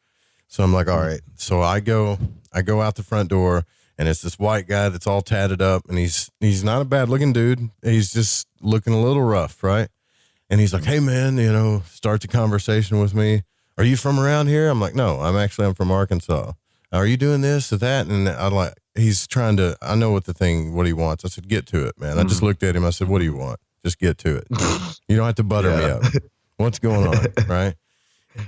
So I'm like, all right. So I go out the front door, and it's this white guy that's all tatted up. And he's not a bad-looking dude. He's just looking a little rough, right? And he's like, hey, man, start the conversation with me. Are you from around here? I'm like, no, I'm from Arkansas. Are you doing this or that? And he's trying to, I know what he wants. I said, get to it, man. I just looked at him. I said, what do you want? Just get to it. You don't have to butter me up. What's going on? Right.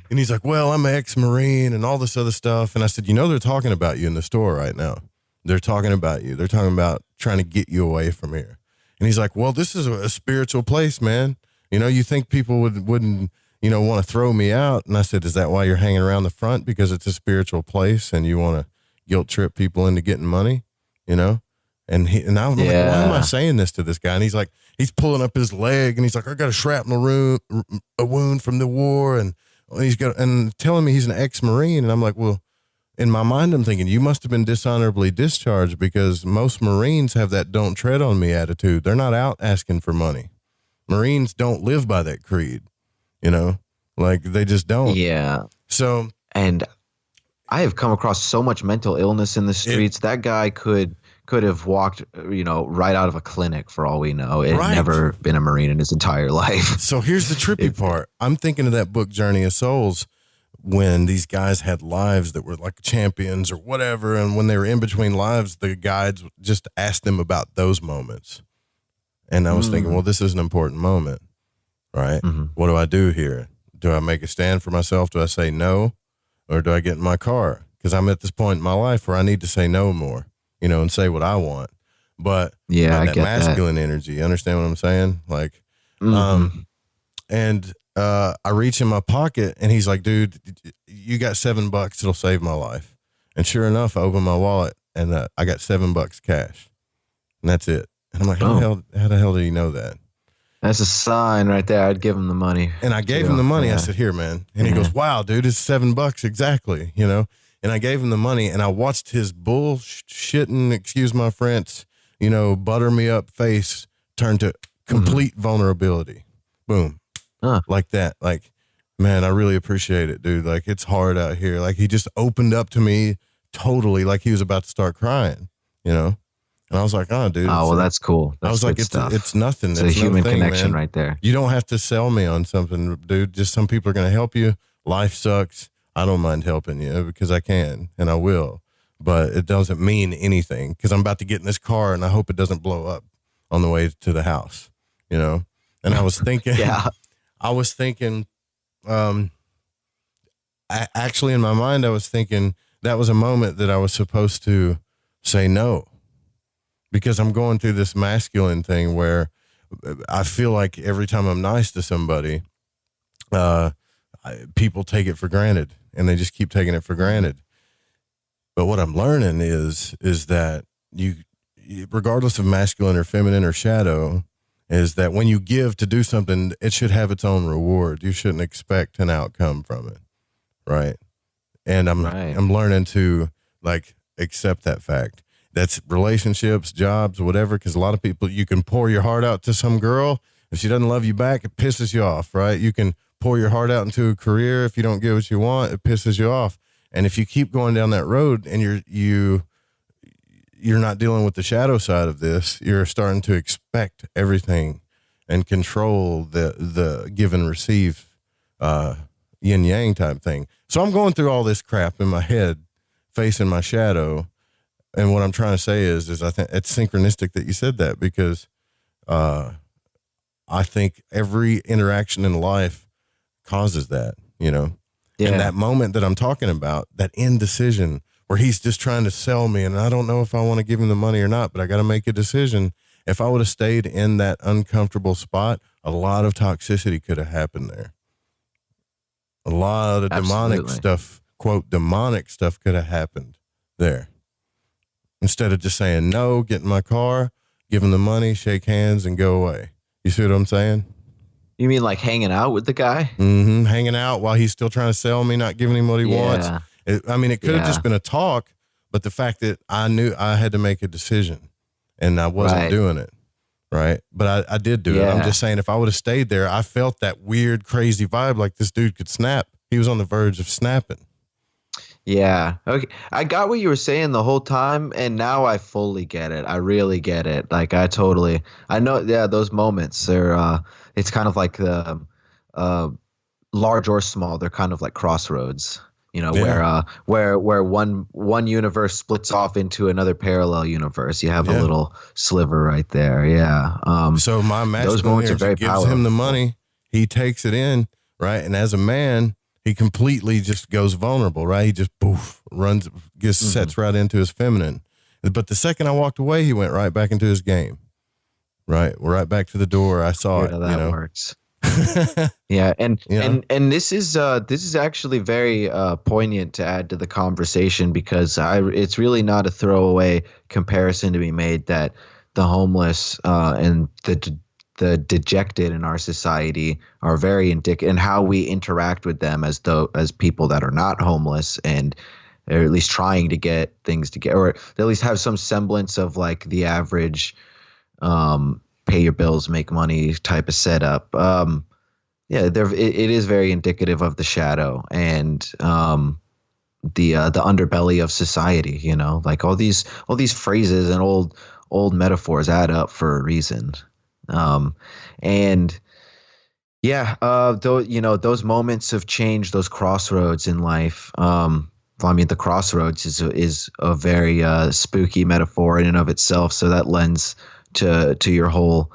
And he's like, well, I'm an ex-Marine and all this other stuff. And I said, they're talking about you in the store right now. They're talking about you. They're talking about trying to get you away from here. And he's like, well, this is a spiritual place, man. You think people wouldn't, want to throw me out. And I said, is that why you're hanging around the front? Because it's a spiritual place and you want to guilt trip people into getting money, And I'm like, why am I saying this to this guy? And he's like, he's pulling up his leg and he's like, I got a shrapnel wound from the war. And and telling me he's an ex-Marine. And I'm like, well, in my mind, I'm thinking you must have been dishonorably discharged because most Marines have that don't tread on me attitude. They're not out asking for money. Marines don't live by that creed, like they just don't. Yeah. So, and I have come across so much mental illness in the streets. That guy could have walked, right out of a clinic for all we know. It had never been a Marine in his entire life. So here's the trippy part. I'm thinking of that book, Journey of Souls, when these guys had lives that were like champions or whatever. And when they were in between lives, the guides just asked them about those moments. And I was thinking, well, this is an important moment, right? Mm-hmm. What do I do here? Do I make a stand for myself? Do I say no? Or do I get in my car? Because I'm at this point in my life where I need to say no more, and say what I want. But I that get masculine energy, you understand what I'm saying? Like, and I reach in my pocket and he's like, dude, you got $7. It'll save my life. And sure enough, I open my wallet and I got $7 cash and that's it. And I'm like, how the hell do you know that? That's a sign right there. I'd give him the money. And I gave him the money. I said, here, man. And he goes, wow, dude, it's $7 exactly, And I gave him the money and I watched his bullshitting, excuse my French, butter me up face turn to complete vulnerability. Boom. Like that. Like, man, I really appreciate it, dude. Like, it's hard out here. Like, he just opened up to me totally like he was about to start crying, And I was like, oh, dude. Oh, well, that's cool. I was like, it's nothing. It's a human connection right there. You don't have to sell me on something, dude. Just some people are going to help you. Life sucks. I don't mind helping you because I can and I will. but it doesn't mean anything because I'm about to get in this car and I hope it doesn't blow up on the way to the house, you know? And I was thinking, actually in my mind, I was thinking that was a moment that I was supposed to say no, because I'm going through this masculine thing where I feel like every time I'm nice to somebody, people take it for granted and they just keep taking it for granted. But what I'm learning is that you, regardless of masculine or feminine or shadow, is that when you give to do something, it should have its own reward. You shouldn't expect an outcome from it. Right. And I'm learning to like accept that fact. That's relationships, jobs, whatever. Cause a lot of people, you can pour your heart out to some girl. If she doesn't love you back, it pisses you off. Right. You can pour your heart out into a career. If you don't get what you want, it pisses you off. And if you keep going down that road and you're not dealing with the shadow side of this, you're starting to expect everything and control the give and receive, yin yang type thing. So I'm going through all this crap in my head, facing my shadow. And what I'm trying to say is I think it's synchronistic that you said that, because, I think every interaction in life causes that, you know, and that moment that I'm talking about, that indecision where he's just trying to sell me and I don't know if I want to give him the money or not, but I got to make a decision. If I would have stayed in that uncomfortable spot, a lot of toxicity could have happened there. A lot of demonic stuff, quote, demonic stuff could have happened there. Instead of just saying no, get in my car, give him the money, shake hands and go away. You see what I'm saying? You mean like hanging out with the guy? Mm-hmm. Hanging out while he's still trying to sell me, not giving him what he wants. It could have just been a talk, but the fact that I knew I had to make a decision and I wasn't doing it. Right. But I did do it. I'm just saying, if I would have stayed there, I felt that weird, crazy vibe. Like this dude could snap. He was on the verge of snapping. Yeah. Okay. I got what you were saying the whole time, and now I fully get it. I really get it. Like I know. Yeah. Those moments are, it's kind of like the, large or small. They're kind of like crossroads. You know, where one universe splits off into another parallel universe. You have a little sliver right there. Yeah. So my masculine energy gives him the money. He takes it in, right? And as a man, he completely just goes vulnerable, right? He just runs, sets right into his feminine. But the second I walked away, he went right back into his game. Right, we're right back to the door. I saw it. That works. Yeah, and this is actually very poignant to add to the conversation, because it's really not a throwaway comparison to be made that the homeless and the dejected in our society are very indicative, and how we interact with them as people that are not homeless and or at least trying to get things together, or at least have some semblance of like the average pay your bills, make money type of setup. It is very indicative of the shadow and the underbelly of society. You know, like all these phrases and old metaphors add up for a reason. Those moments of change, those crossroads in life. The crossroads is a very spooky metaphor in and of itself. So that lends to your whole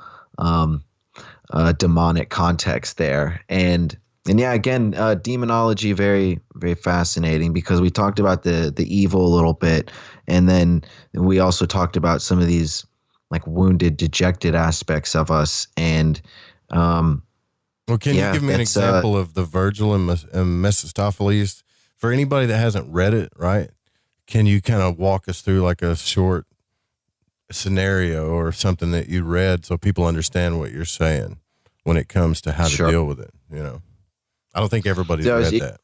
demonic context there. And again, demonology, very, very fascinating, because we talked about the evil a little bit. And then we also talked about some of these like wounded, dejected aspects of us. And, can you give me an example of the Virgil and Mephistopheles for anybody that hasn't read it? Right. Can you kind of walk us through like a short scenario or something that you read so people understand what you're saying when it comes to how to deal with it? You know, I don't think everybody's read that.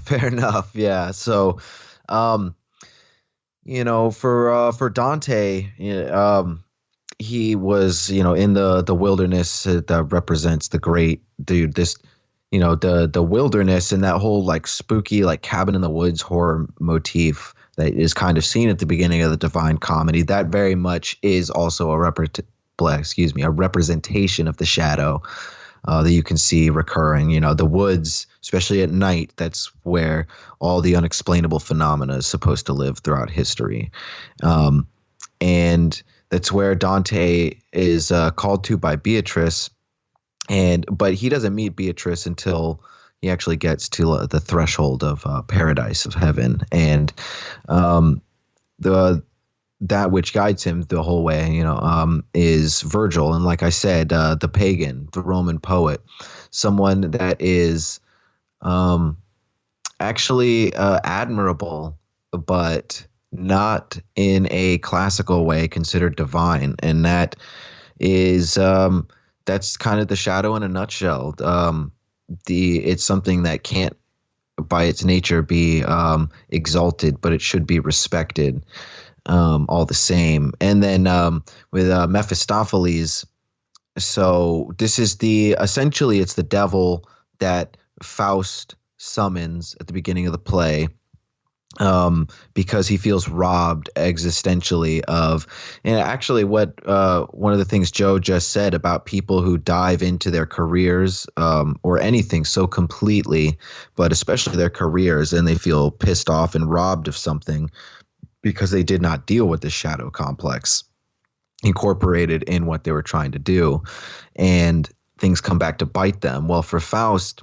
Fair enough. Yeah. So, for Dante, he was, in the wilderness that represents the great dude, the wilderness and that whole like spooky, like cabin in the woods horror motif that is kind of seen at the beginning of the Divine Comedy. That very much is also a representation of the shadow that you can see recurring. The woods especially at night. That's where all the unexplainable phenomena is supposed to live throughout history. And that's where Dante is called to by Beatrice. But he doesn't meet Beatrice until he actually gets to the threshold of paradise, of heaven. And that which guides him the whole way, is Virgil. And like I said, the pagan, the Roman poet, someone that is actually admirable, but not in a classical way considered divine. And that is that's kind of the shadow in a nutshell. It's something that can't, by its nature, be exalted, but it should be respected. All the same. And then with Mephistopheles, so this is essentially it's the devil that Faust summons at the beginning of the play, because he feels robbed existentially and actually what one of the things Joe just said about people who dive into their careers or anything so completely, but especially their careers, and they feel pissed off and robbed of something because they did not deal with the shadow complex incorporated in what they were trying to do, and things come back to bite them. Well, for Faust,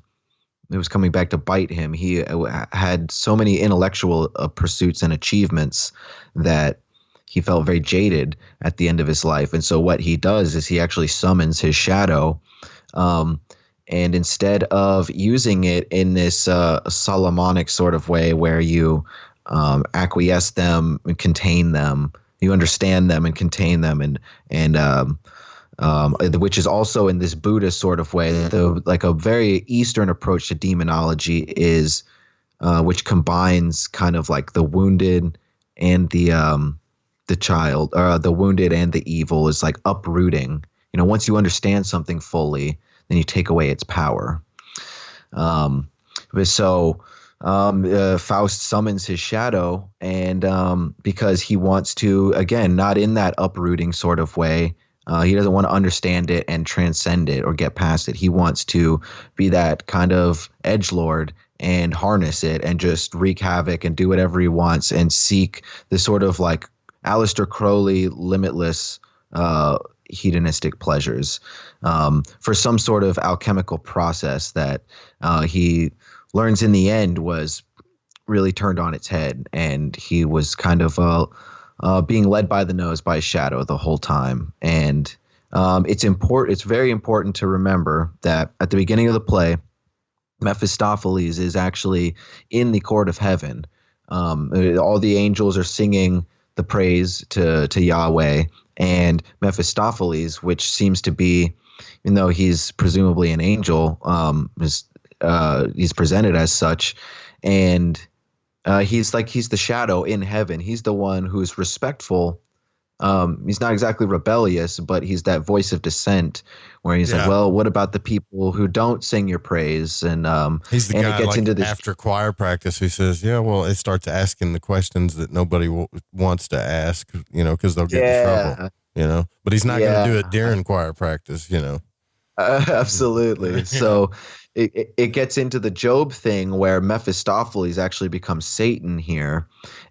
it was coming back to bite him. He had so many intellectual pursuits and achievements that he felt very jaded at the end of his life. And so what he does is he actually summons his shadow, and instead of using it in this Solomonic sort of way where you acquiesce them and contain them, you understand them and contain them, and which is also in this Buddhist sort of way, like a very Eastern approach to demonology is, which combines kind of like the wounded and the child, or the wounded and the evil, is like uprooting. Once you understand something fully, then you take away its power. Faust summons his shadow, and because he wants to, again, not in that uprooting sort of way. He doesn't want to understand it and transcend it or get past it. He wants to be that kind of edgelord and harness it and just wreak havoc and do whatever he wants and seek this sort of like Aleister Crowley, limitless hedonistic pleasures for some sort of alchemical process that he learns in the end was really turned on its head, and he was kind of being led by the nose by a shadow the whole time. And it's very important to remember that at the beginning of the play, Mephistopheles is actually in the court of heaven. All the angels are singing the praise to Yahweh, and Mephistopheles, which seems to be, even though he's presumably an angel, he's presented as such, and he's the shadow in heaven. He's the one who's respectful. He's not exactly rebellious, but he's that voice of dissent where he's like, well, what about the people who don't sing your praise? And he's the and guy it gets into this after choir practice who says, it starts asking the questions that nobody wants to ask, because they'll get in trouble, but he's not going to do it during choir practice, Absolutely. So it gets into the Job thing where Mephistopheles actually becomes Satan here,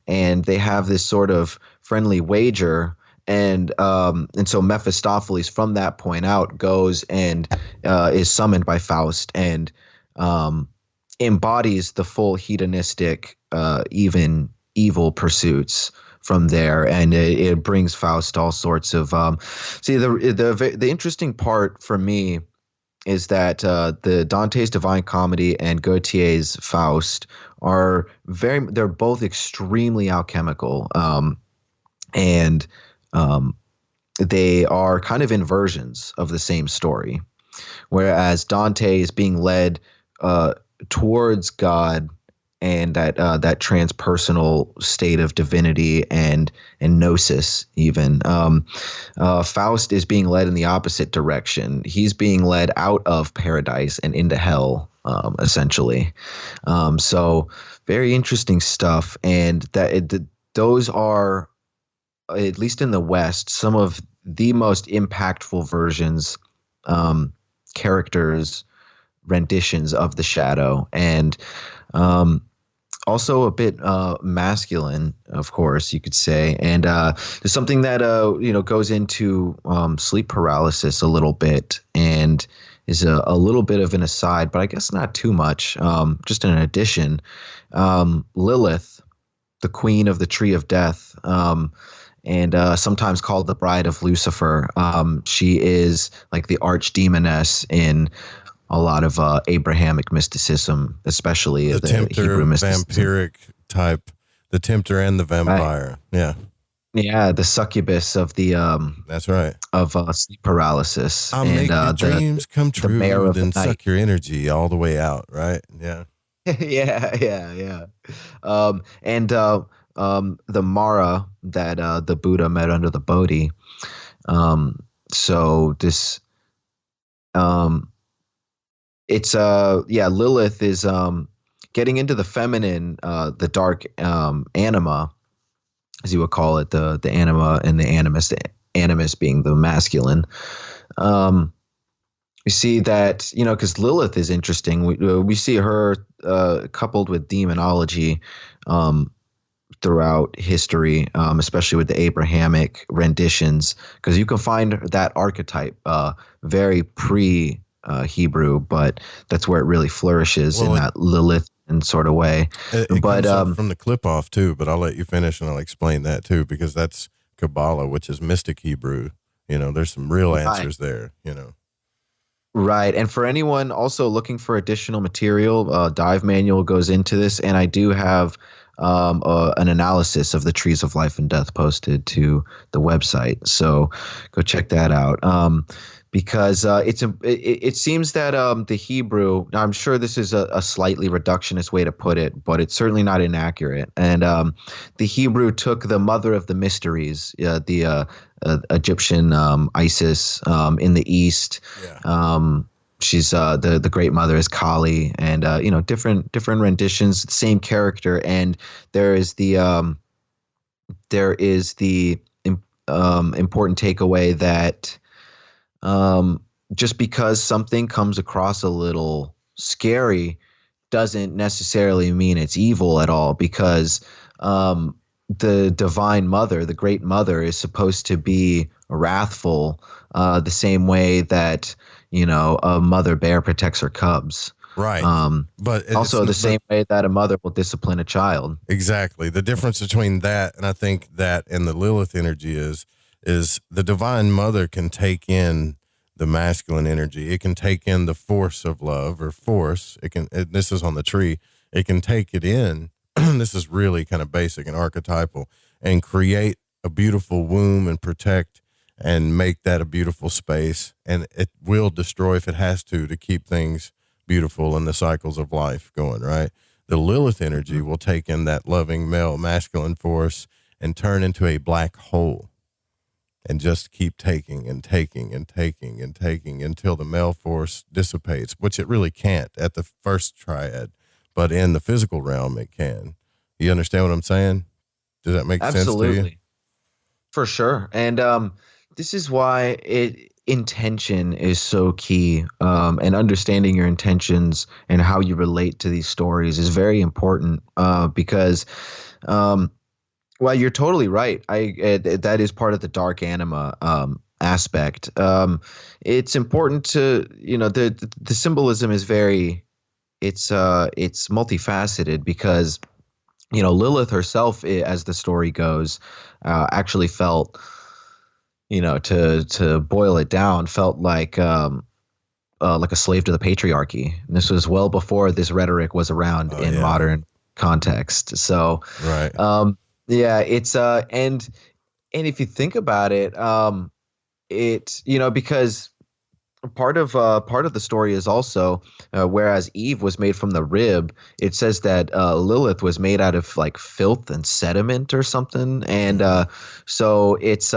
and they have this sort of friendly wager, and so Mephistopheles from that point out goes and is summoned by Faust and embodies the full hedonistic, even evil pursuits from there, and it brings Faust all sorts of the interesting part for me is that the Dante's Divine Comedy and Gautier's Faust they're both extremely alchemical, and they are kind of inversions of the same story, whereas Dante is being led towards God and that transpersonal state of divinity and gnosis even. Faust is being led in the opposite direction. He's being led out of paradise and into hell, essentially. So very interesting stuff. And those are, at least in the West, some of the most impactful versions, characters renditions of the shadow, and also a bit masculine, of course, you could say. And there's something that goes into sleep paralysis a little bit, and is a little bit of an aside, but I guess not too much. Just an addition. Lilith, the queen of the tree of death, and sometimes called the bride of Lucifer. She is like the archdemoness in a lot of Abrahamic mysticism, especially the tempter, Hebrew mysticism. vampiric type, the tempter and the vampire. Right. Yeah, the succubus of the that's right, of sleep paralysis. I'll make your dreams come true, then suck your energy all the way out. Right? Yeah. yeah. And the Mara that the Buddha met under the Bodhi. So this, it's Lilith is getting into the feminine, the dark anima, as you would call it, the anima and the animus. The animus being the masculine. We see that, because Lilith is interesting. We see her coupled with demonology throughout history, especially with the Abrahamic renditions, because you can find that archetype very pre-Hebrew, but that's where it really flourishes in that Lilith sort of way. It comes from the clip off too, but I'll let you finish and I'll explain that too, because that's Kabbalah, which is mystic Hebrew. There's some real answers there. Right. And for anyone also looking for additional material, Dive Manual goes into this, and I do have an analysis of the trees of life and death posted to the website. So go check that out. Because it seems that the Hebrew, now I'm sure this is a slightly reductionist way to put it, but it's certainly not inaccurate. And the Hebrew took the mother of the mysteries, the Egyptian Isis in the East. Yeah. She's the great mother is Kali, and different renditions, same character. And there is the important takeaway that just because something comes across a little scary doesn't necessarily mean it's evil at all, because the divine mother, the great mother, is supposed to be wrathful the same way that a mother bear protects her cubs. Right. But also the same way that a mother will discipline a child. Exactly. The difference between that, and I think that and the Lilith energy is the divine mother can take in the masculine energy. It can take in the force of love or force. This is on the tree. It can take it in. This is really kind of basic and archetypal, and create a beautiful womb and protect and make that a beautiful space. And it will destroy if it has to keep things beautiful and the cycles of life going, right? The Lilith energy will take in that loving male masculine force and turn into a black hole, and just keep taking and taking and taking and taking until the male force dissipates, which it really can't at the first triad, but in the physical realm it can. You understand what I'm saying? Does that make sense to you? For sure. And this is why intention is so key, and understanding your intentions and how you relate to these stories is very important, because well, you're totally right. That is part of the dark anima aspect. It's important to the symbolism is it's multifaceted, because Lilith herself, as the story goes, actually felt, to boil it down, felt like a slave to the patriarchy. And this was well before this rhetoric was around in modern context. So right. Yeah, it's and if you think about it, it's because part of the story is also whereas Eve was made from the rib, it says that Lilith was made out of like filth and sediment or something, and so it's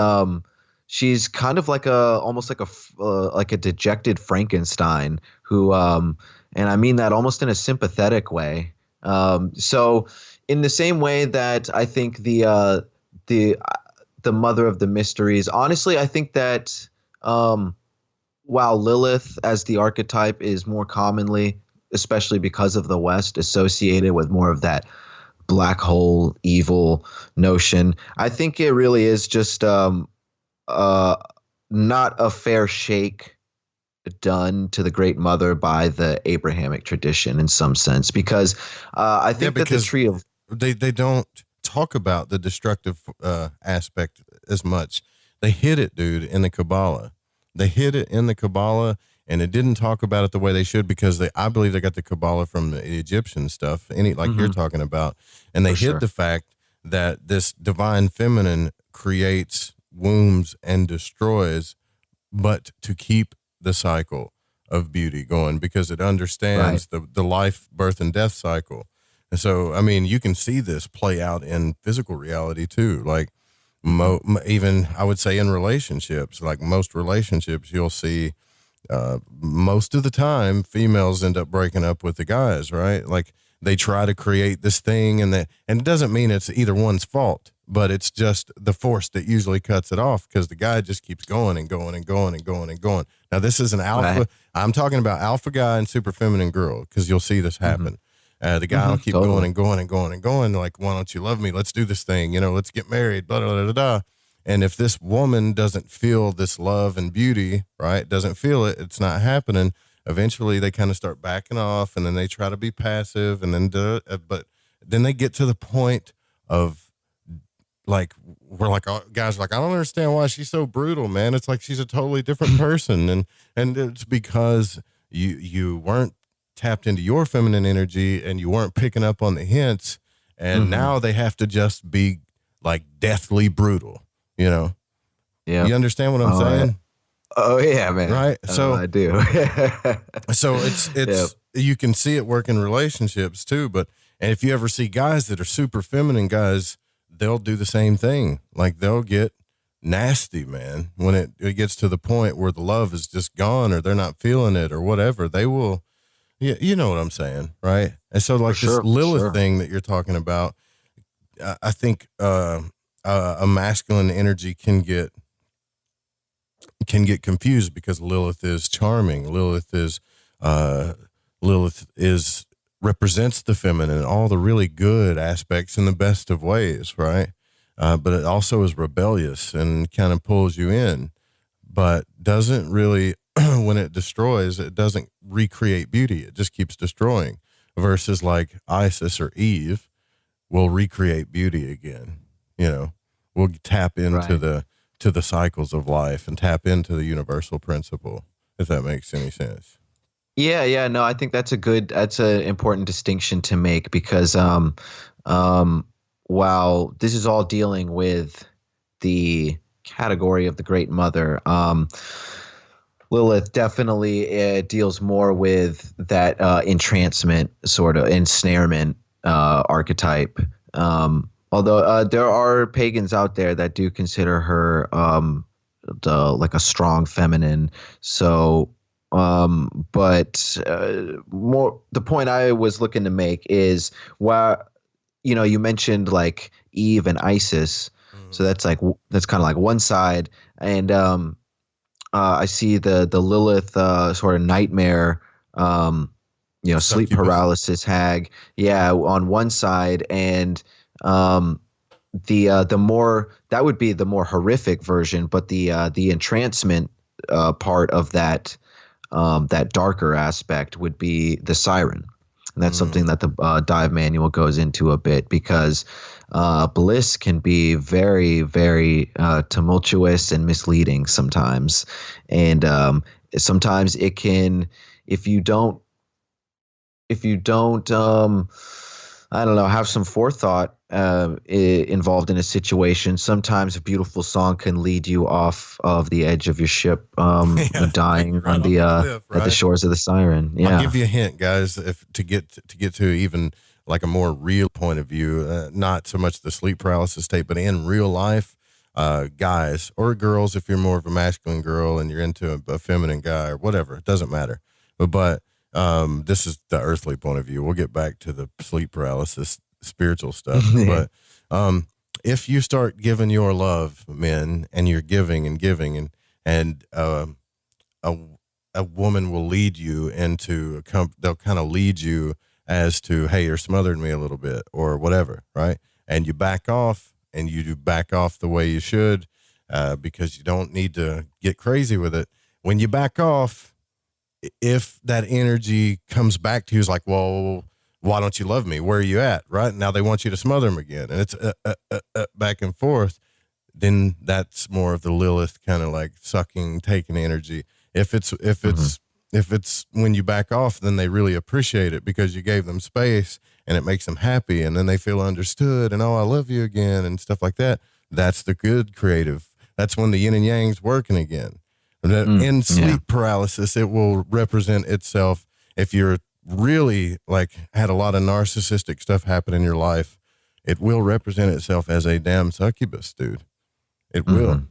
she's kind of like almost like a dejected Frankenstein who and I mean that almost in a sympathetic way. So in the same way that I think the mother of the mysteries, honestly, I think that while Lilith as the archetype is more commonly, especially because of the West, associated with more of that black hole evil notion, I think it really is just not a fair shake done to the Great Mother by the Abrahamic tradition in some sense, because I think that the tree of they don't talk about the destructive aspect as much. They hid it, dude, in the Kabbalah. They hid it in the Kabbalah, and it didn't talk about it the way they should, because I believe they got the Kabbalah from the Egyptian stuff, you're talking about, and they hid the fact that this divine feminine creates wombs and destroys, but to keep the cycle of beauty going, because it understands the life, birth, and death cycle. And so, I mean, you can see this play out in physical reality too. Like even I would say in relationships, like most relationships, you'll see most of the time females end up breaking up with the guys, right? Like they try to create this thing, and it doesn't mean it's either one's fault, but it's just the force that usually cuts it off, because the guy just keeps going and going and going and going and going. Now, this is an alpha. Right. I'm talking about alpha guy and super feminine girl, because you'll see this happen. The guy will keep going and going and going and going. Like, why don't you love me? Let's do this thing. Let's get married. Blah, blah, blah, blah, blah. And if this woman doesn't feel this love and beauty, right, doesn't feel it, it's not happening. Eventually, they kind of start backing off, and then they try to be passive, and then but then they get to the point of like, we're like, guys are like, I don't understand why she's so brutal, man. It's like she's a totally different person, and it's because you weren't tapped into your feminine energy, and you weren't picking up on the hints, and now they have to just be like deathly brutal. Yeah. You understand what I'm saying? Yeah. Oh yeah, man. Right. So I do. So it's you can see it work in relationships too. And if you ever see guys that are super feminine guys, they'll do the same thing. Like they'll get nasty, man. When it gets to the point where the love is just gone, or they're not feeling it, or whatever, they will. Yeah, you know what I'm saying, right? And so like this Lilith thing that you're talking about, I think a masculine energy can get confused, because Lilith is charming. Lilith is represents the feminine, all the really good aspects in the best of ways, right? But it also is rebellious and kind of pulls you in, but doesn't really, when it destroys, it doesn't recreate beauty. It just keeps destroying, versus like Isis or Eve will recreate beauty again. We'll tap into the cycles of life and tap into the universal principle, if that makes any sense. Yeah. No, I think that's an important distinction to make, because while this is all dealing with the category of the Great Mother, Lilith definitely deals more with that entrancement, sort of ensnarement archetype. Although there are pagans out there that do consider her like a strong feminine. So, but more the point I was looking to make is, while you mentioned like Eve and Isis, so that's kind of like one side, and I see the Lilith sort of nightmare, sleep paralysis hag, on one side, and the more, that would be the more horrific version, but the entrancement part of that darker aspect would be the siren. And that's something that the dive manual goes into a bit, because bliss can be very, very tumultuous and misleading sometimes. And sometimes it can, if you don't I don't know, have some forethought involved in a situation, sometimes a beautiful song can lead you off of the edge of your ship, dying on the cliff, right? At the shores of the siren. Yeah. I'll give you a hint, guys, if to get to even like a more real point of view, not so much the sleep paralysis state, but in real life, guys or girls, if you're more of a masculine girl and you're into a feminine guy or whatever, it doesn't matter. But this is the earthly point of view. We'll get back to the sleep paralysis spiritual stuff. But if you start giving your love, men, and you're giving and giving, and a woman will lead you into they'll kind of lead you as to, hey, you're smothering me a little bit or whatever, right? And you back off, and you do back off the way you should, because you don't need to get crazy with it. When you back off, if that energy comes back to you, it's like, well, why don't you love me? Where are you at? Right now they want you to smother them again, and it's back and forth. Then that's more of the Lilith kind of like sucking, taking energy. If it's when you back off, then they really appreciate it because you gave them space and it makes them happy, and then they feel understood and, oh, I love you again and stuff like that. That's the good creative. That's when the yin and yang's working again. In sleep paralysis, it will represent itself. If you're really like had a lot of narcissistic stuff happen in your life, it will represent itself as a damn succubus, dude. It will.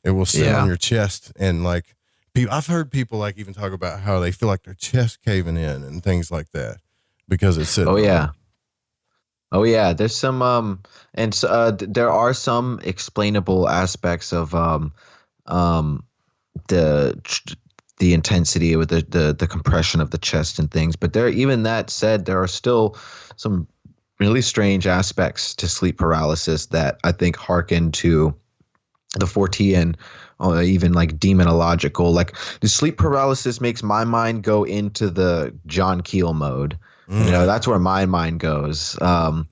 It will sit on your chest, and like, I've heard people like even talk about how they feel like their chest caving in and things like that because it's sitting. Oh yeah. There's some there are some explainable aspects of the intensity with the compression of the chest and things, but even that said, there are still some really strange aspects to sleep paralysis that I think harken to the Fortean, even like demonological. Like the sleep paralysis makes my mind go into the John Keel mode. You know, that's where my mind goes. I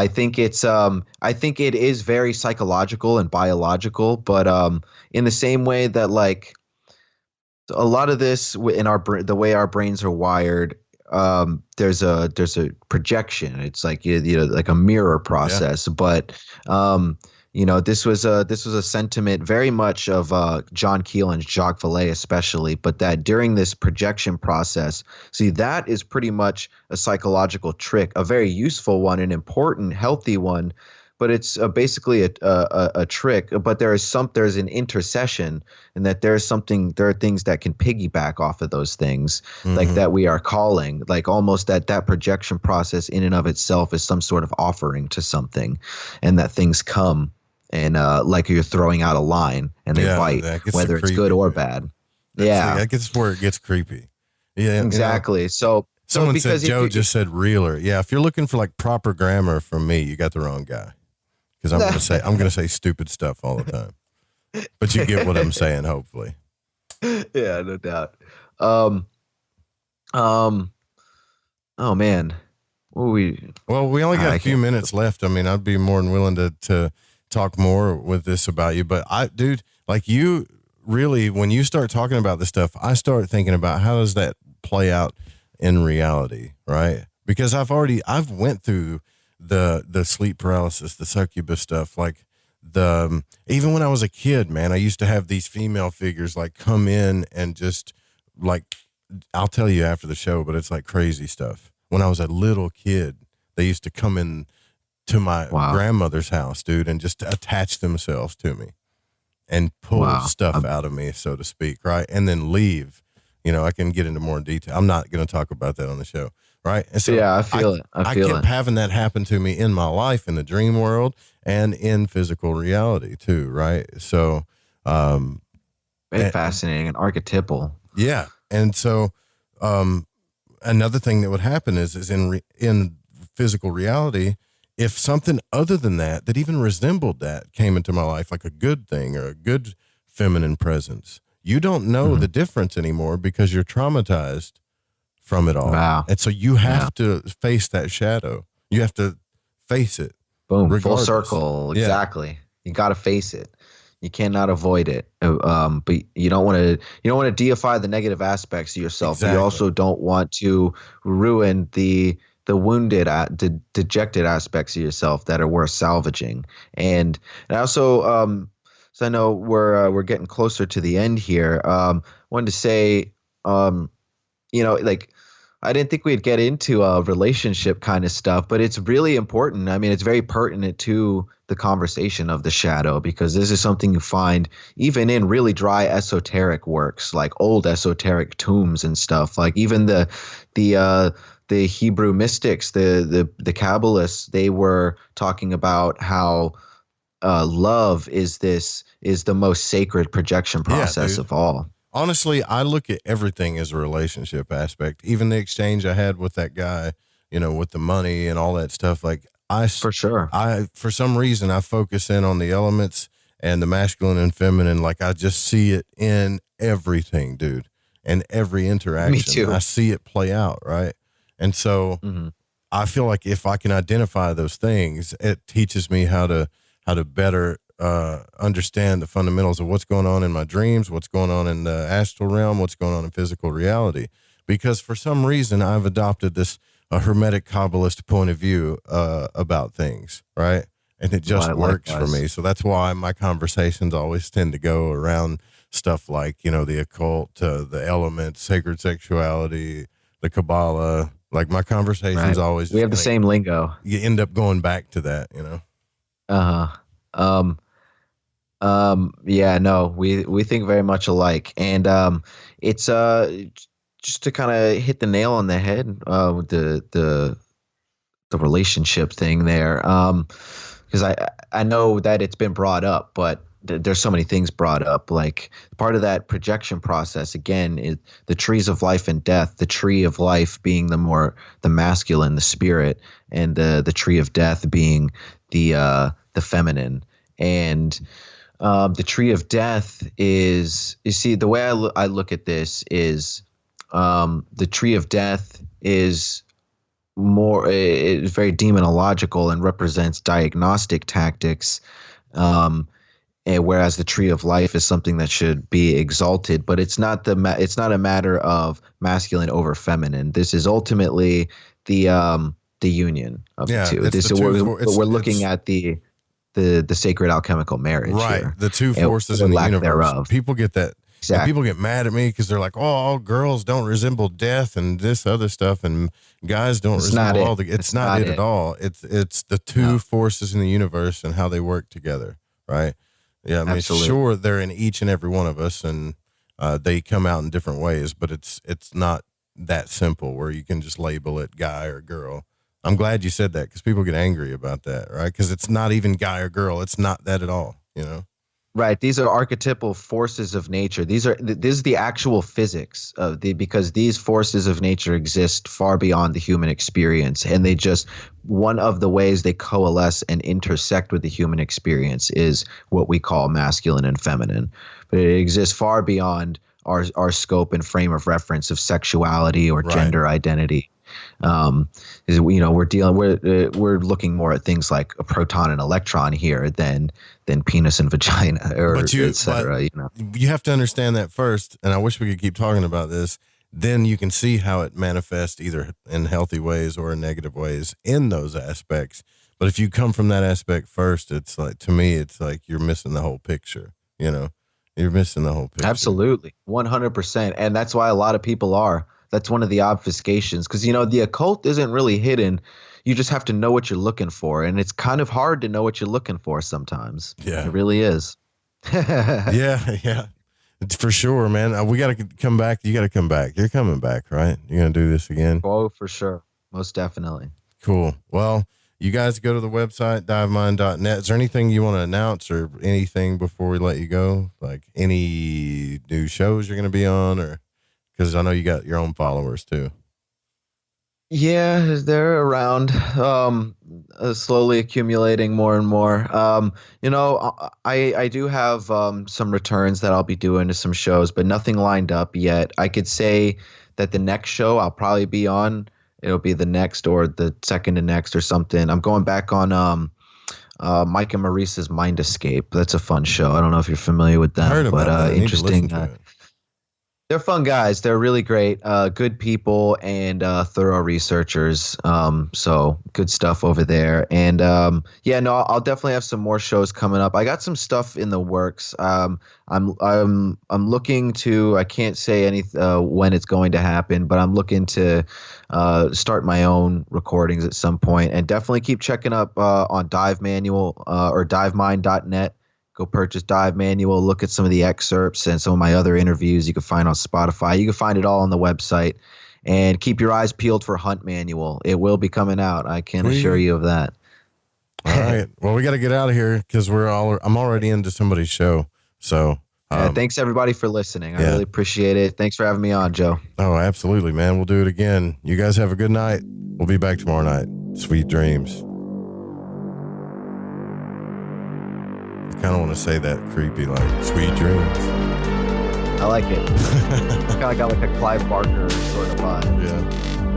think it is very psychological and biological, but in the same way that like a lot of this in the way our brains are wired, there's a projection. It's like like a mirror process, but this was a sentiment very much of John Keel and Jacques Vallée especially, but that during this projection process, see, that is pretty much a psychological trick, a very useful one, an important, healthy one, but it's basically a trick. But there's an intercession, and that there are things that can piggyback off of those things, like that we are calling, like almost that projection process in and of itself is some sort of offering to something, and that things come. And like you're throwing out a line and they bite, whether it's good or bad. That gets where it gets creepy. Yeah, exactly. So someone said Joe just said reeler. Yeah, if you're looking for like proper grammar from me, you got the wrong guy. Because I'm gonna say stupid stuff all the time. But you get what I'm saying, hopefully. Yeah, no doubt. Oh man, we only got a few minutes left. I mean, I'd be more than willing to talk more with this about you, but dude, like you really, when you start talking about this stuff, I start thinking about how does that play out in reality, right? Because I've went through the sleep paralysis, the succubus stuff, like even when I was a kid, man, I used to have these female figures like come in and just like, I'll tell you after the show, but it's like crazy stuff. When I was a little kid, they used to come in to my grandmother's house, dude, and just attach themselves to me and pull stuff out of me, so to speak, right? And then leave. I can get into more detail. I'm not going to talk about that on the show, right? And so I feel it. I kept having that happen to me in my life, in the dream world and in physical reality too, right? So very fascinating and archetypal. Yeah. And so another thing that would happen is in physical reality, if something other than that even resembled that came into my life, like a good thing or a good feminine presence, you don't know the difference anymore because you're traumatized from it all. Wow. And so you have to face that shadow. You have to face it. Boom. Regardless. Full circle. Exactly. You got to face it. You cannot avoid it. But you don't want to deify the negative aspects of yourself. Exactly. You also don't want to ruin the wounded, dejected aspects of yourself that are worth salvaging. And also, so I know we're getting closer to the end here. Wanted to say, like, I didn't think we'd get into relationship kind of stuff, but it's really important. I mean, it's very pertinent to the conversation of the shadow, because this is something you find even in really dry esoteric works, like old esoteric tombs and stuff. Like even the Hebrew mystics, the Kabbalists, they were talking about how love is the most sacred projection process of all. honestly, I look at everything as a relationship aspect. Even the exchange I had with that guy, with the money and all that stuff. Like for sure, for some reason, I focus in on the elements and the masculine and feminine. Like I just see it in everything, dude, and every interaction. Me too. I see it play out, right? And so I feel like if I can identify those things, it teaches me how to better understand the fundamentals of what's going on in my dreams, what's going on in the astral realm, what's going on in physical reality. Because for some reason, I've adopted this hermetic Kabbalist point of view about things, right? And it just works for me. So that's why my conversations always tend to go around stuff like, the occult, the elements, sacred sexuality, the Kabbalah. Like my conversations always. We have the same lingo. You end up going back to that, Yeah, no, we think very much alike. And it's just to kind of hit the nail on the head with the relationship thing there. Because I know that it's been brought up, but there's so many things brought up. Like part of that projection process, again, is the trees of life and death. The tree of life being the masculine, the spirit, and the tree of death being the feminine. And the tree of death is, you see, the way I look at this is the tree of death is very demonological and represents diagnostic tactics. And whereas the tree of life is something that should be exalted, but it's not a matter of masculine over feminine. This is ultimately the union of the two. We're looking at the sacred alchemical marriage, right? Here, the two forces in the universe. Thereof. People get that. Exactly. People get mad at me because they're like, "Oh, all girls don't resemble death and this other stuff, and guys don't resemble all the." It's not it at all. It's the two forces in the universe and how they work together, right? Yeah, I mean, sure, they're in each and every one of us, and they come out in different ways, but it's not that simple where you can just label it guy or girl. I'm glad you said that because people get angry about that, right? Because it's not even guy or girl. It's not that at all, Right. These are archetypal forces of nature. This is the actual physics of because these forces of nature exist far beyond the human experience. And one of the ways they coalesce and intersect with the human experience is what we call masculine and feminine. But it exists far beyond our scope and frame of reference of sexuality or gender identity. We're looking more at things like a proton and electron here than penis and vagina et cetera. You have to understand that first, and I wish we could keep talking about this. Then you can see how it manifests either in healthy ways or in negative ways in those aspects. But if you come from that aspect first, it's like, to me, it's like you're missing the whole picture. You're missing the whole picture. Absolutely, 100%, and that's why a lot of people are. That's one of the obfuscations because, the occult isn't really hidden. You just have to know what you're looking for. And it's kind of hard to know what you're looking for sometimes. Yeah, it really is. Yeah. For sure, man. We got to come back. You got to come back. You're coming back, right? You're going to do this again? Oh, for sure. Most definitely. Cool. Well, you guys go to the website, divemind.net. Is there anything you want to announce or anything before we let you go? Like any new shows you're going to be on or... Because I know you got your own followers too. Yeah, they're around, slowly accumulating more and more. I do have some returns that I'll be doing to some shows, but nothing lined up yet. I could say that the next show I'll probably be on, it'll be the next or the second to next or something. I'm going back on Mike and Maurice's Mind Escape. That's a fun show. I don't know if you're familiar with them, heard about that. Interesting. They're fun guys. They're really great, good people and thorough researchers. So good stuff over there. And I'll definitely have some more shows coming up. I got some stuff in the works. I'm looking to. I can't say when it's going to happen, but I'm looking to start my own recordings at some point. And definitely keep checking up on Dive Manual or DiveMind.net. Go purchase Dive Manual, look at some of the excerpts and some of my other interviews you can find on Spotify. You can find it all on the website. And keep your eyes peeled for Hunt Manual. It will be coming out. I can assure you of that. All right. Well, we got to get out of here because I'm already into somebody's show. So Thanks everybody for listening. I really appreciate it. Thanks for having me on, Joe. Oh, absolutely, man. We'll do it again. You guys have a good night. We'll be back tomorrow night. Sweet dreams. I kind of want to say that creepy, like, sweet dreams. I like it. Kind of got like a Clive Barker sort of vibe. Yeah.